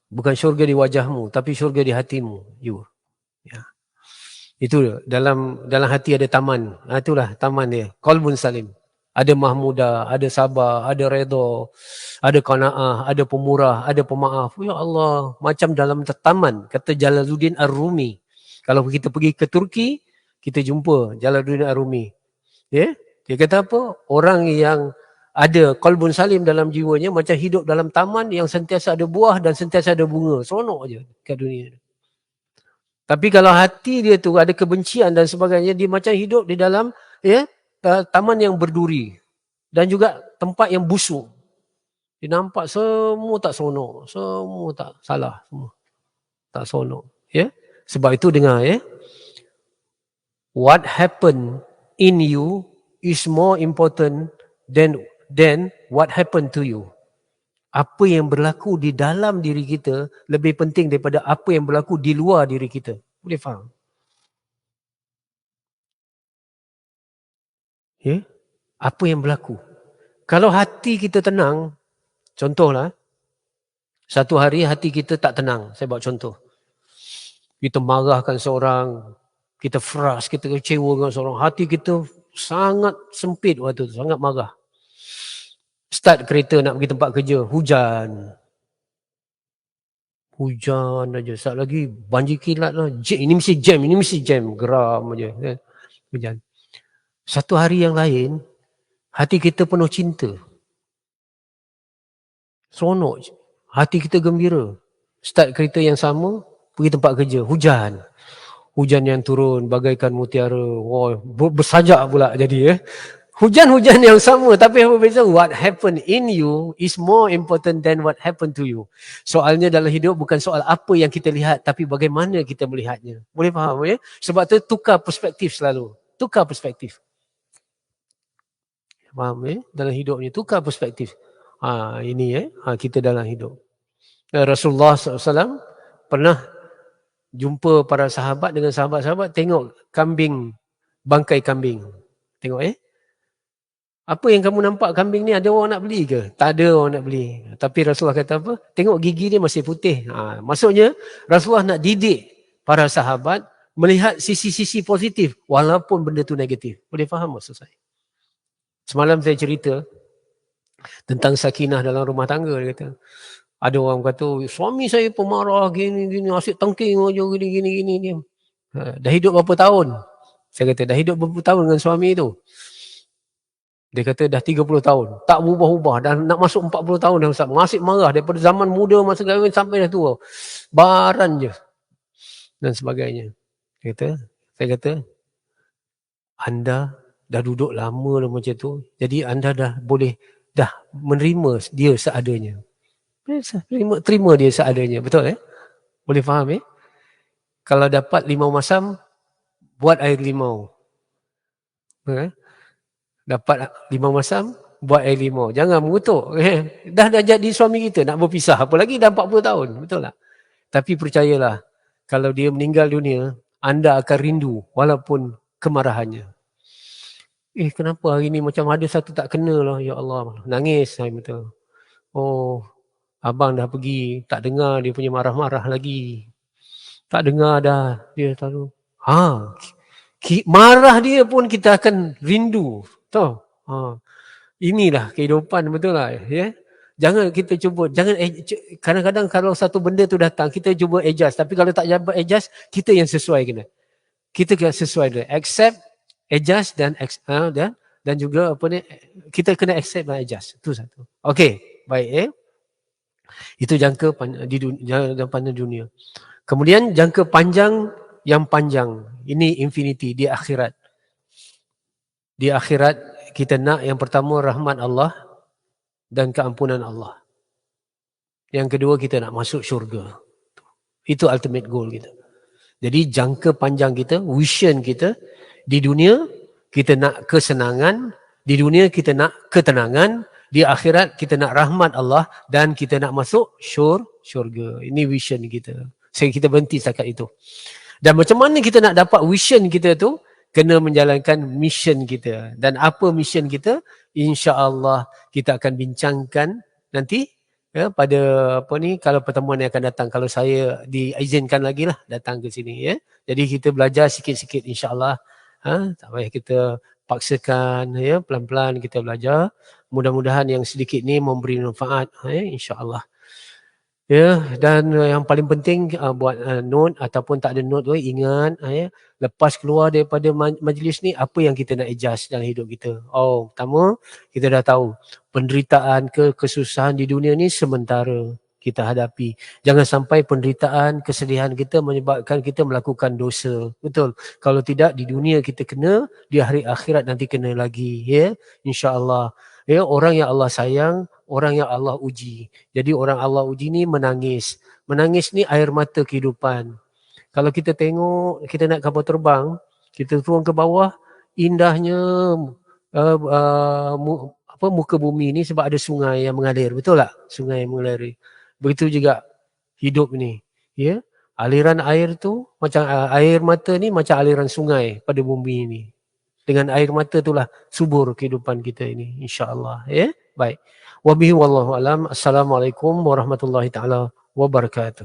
Bukan syurga di wajahmu, tapi syurga di hatimu. Ya. Itu dalam hati ada taman. Itulah taman dia. Qalbun salim. Ada mahmudah, ada sabar, ada redha, ada qanaah, ada pemurah, ada pemaaf. Ya Allah, macam dalam taman, kata Jalaluddin Ar-Rumi. Kalau kita pergi ke Turki, kita jumpa Jalaluddin Ar-Rumi. Dia kata apa? Orang yang ada qalbun salim dalam jiwanya macam hidup dalam taman yang sentiasa ada buah dan sentiasa ada bunga. Seronok aja kat dunia ni. Tapi kalau hati dia tu ada kebencian dan sebagainya, dia macam hidup di dalam taman yang berduri dan juga tempat yang busuk. Dia nampak semua tak seronok. Semua tak salah. Semua tak seronok. Ya? Sebab itu dengar ya. What happened in you is more important than what happened to you. Apa yang berlaku di dalam diri kita lebih penting daripada apa yang berlaku di luar diri kita. Boleh faham? Ya? Apa yang berlaku? Kalau hati kita tenang, contohlah, satu hari hati kita tak tenang. Saya buat contoh. Kita marahkan seorang, kita frust, kita kecewa dengan seorang. Hati kita sangat sempit waktu tu, sangat marah. Start kereta nak pergi tempat kerja, hujan. Hujan aja. Sat lagi banjir kilat lah. Ini mesti jam, geram aja. Hujan. Satu hari yang lain, hati kita penuh cinta. Seronok. Hati kita gembira. Start kereta yang sama, pergi tempat kerja, hujan. Hujan yang turun bagaikan mutiara. Wow, bersajak pula jadi. Hujan-hujan yang sama, tapi apa beza? What happened in you is more important than what happened to you. Soalnya dalam hidup bukan soal apa yang kita lihat, tapi bagaimana kita melihatnya. Boleh faham ya? Sebab tu tukar perspektif selalu. Tukar perspektif. Faham ya? Dalam hidup ni tukar perspektif. Ini kita dalam hidup. Rasulullah SAW pernah jumpa para sahabat dengan sahabat-sahabat, tengok kambing, bangkai kambing. Tengok apa yang kamu nampak kambing ni, ada orang nak beli ke? Tak ada orang nak beli. Tapi Rasulullah kata apa? Tengok gigi dia masih putih. Maksudnya Rasulullah nak didik para sahabat melihat sisi-sisi positif walaupun benda tu negatif. Boleh faham maksud saya? Semalam saya cerita tentang sakinah dalam rumah tangga. Dia kata, ada orang kata, suami saya pemarah, gini-gini, asyik tengking aja, gini-gini. Dah hidup berapa tahun? Saya kata, dah hidup berapa tahun dengan suami tu? Dia kata dah 30 tahun. Tak berubah-ubah. Dah nak masuk 40 tahun dah Ustaz. Masih marah daripada zaman muda masa kahwin sampai dah tua. Baran je. Dan sebagainya. Saya kata, anda dah duduk lama dah macam tu. Jadi anda dah boleh dah menerima dia seadanya. Terima dia seadanya. Betul Boleh faham Kalau dapat limau masam, buat air limau. Dapat limau masam, buat air limau. Jangan mengutuk. Dah jadi suami kita, nak berpisah. Apa lagi dah 40 tahun. Betul tak? Tapi percayalah, kalau dia meninggal dunia, anda akan rindu walaupun kemarahannya. Kenapa hari ni macam ada satu tak kena lah. Ya Allah, nangis saya betul. Oh, abang dah pergi, tak dengar dia punya marah-marah lagi. Tak dengar dah dia selalu. Marah dia pun kita akan rindu. Tahu? Inilah kehidupan, betul lah Jangan kita cuba, kadang-kadang kalau satu benda tu datang, kita cuba adjust. Tapi kalau tak dapat adjust, kita yang sesuai kena. Kita kena sesuai dulu. Accept, adjust dan juga kita kena accept dan adjust. Itu satu. Okey, baik Itu jangka pandang dunia. Kemudian jangka panjang yang panjang. Ini infinity di akhirat. Di akhirat kita nak yang pertama rahmat Allah dan keampunan Allah. Yang kedua kita nak masuk syurga. Itu ultimate goal kita. Jadi jangka panjang kita, vision kita, di dunia kita nak kesenangan, di dunia kita nak ketenangan, di akhirat kita nak rahmat Allah dan kita nak masuk syurga. Ini vision kita. Kita berhenti setakat itu. Dan macam mana kita nak dapat vision kita tu? Kena menjalankan mission kita. Dan apa mission kita? InsyaAllah kita akan bincangkan nanti pada kalau pertemuan yang akan datang. Kalau saya diizinkan lagi lah datang ke sini Jadi kita belajar sikit-sikit insyaAllah. Tak payah kita paksakan pelan-pelan kita belajar. Mudah-mudahan yang sedikit ni memberi manfaat insyaAllah. Dan yang paling penting buat note ataupun tak ada note ingat lepas keluar daripada majlis ni apa yang kita nak adjust dalam hidup kita. Pertama kita dah tahu penderitaan kesusahan di dunia ni sementara kita hadapi. Jangan sampai penderitaan, kesedihan kita menyebabkan kita melakukan dosa. Betul. Kalau tidak di dunia kita kena, di hari akhirat nanti kena lagi insya-Allah. Orang yang Allah sayang, orang yang Allah uji. Jadi orang Allah uji ni menangis. Menangis ni air mata kehidupan. Kalau kita tengok, kita nak kapal terbang, kita turun ke bawah, indahnya muka bumi ni sebab ada sungai yang mengalir. Betul tak? Sungai yang mengalir. Begitu juga hidup ni. Ya? Aliran air tu, macam air mata ni macam aliran sungai pada bumi ni. Dengan air mata itulah subur kehidupan kita ini, insya-Allah. Ya? Baik. Wabihi wallahu alam. Assalamualaikum warahmatullahi taala wabarakatuh.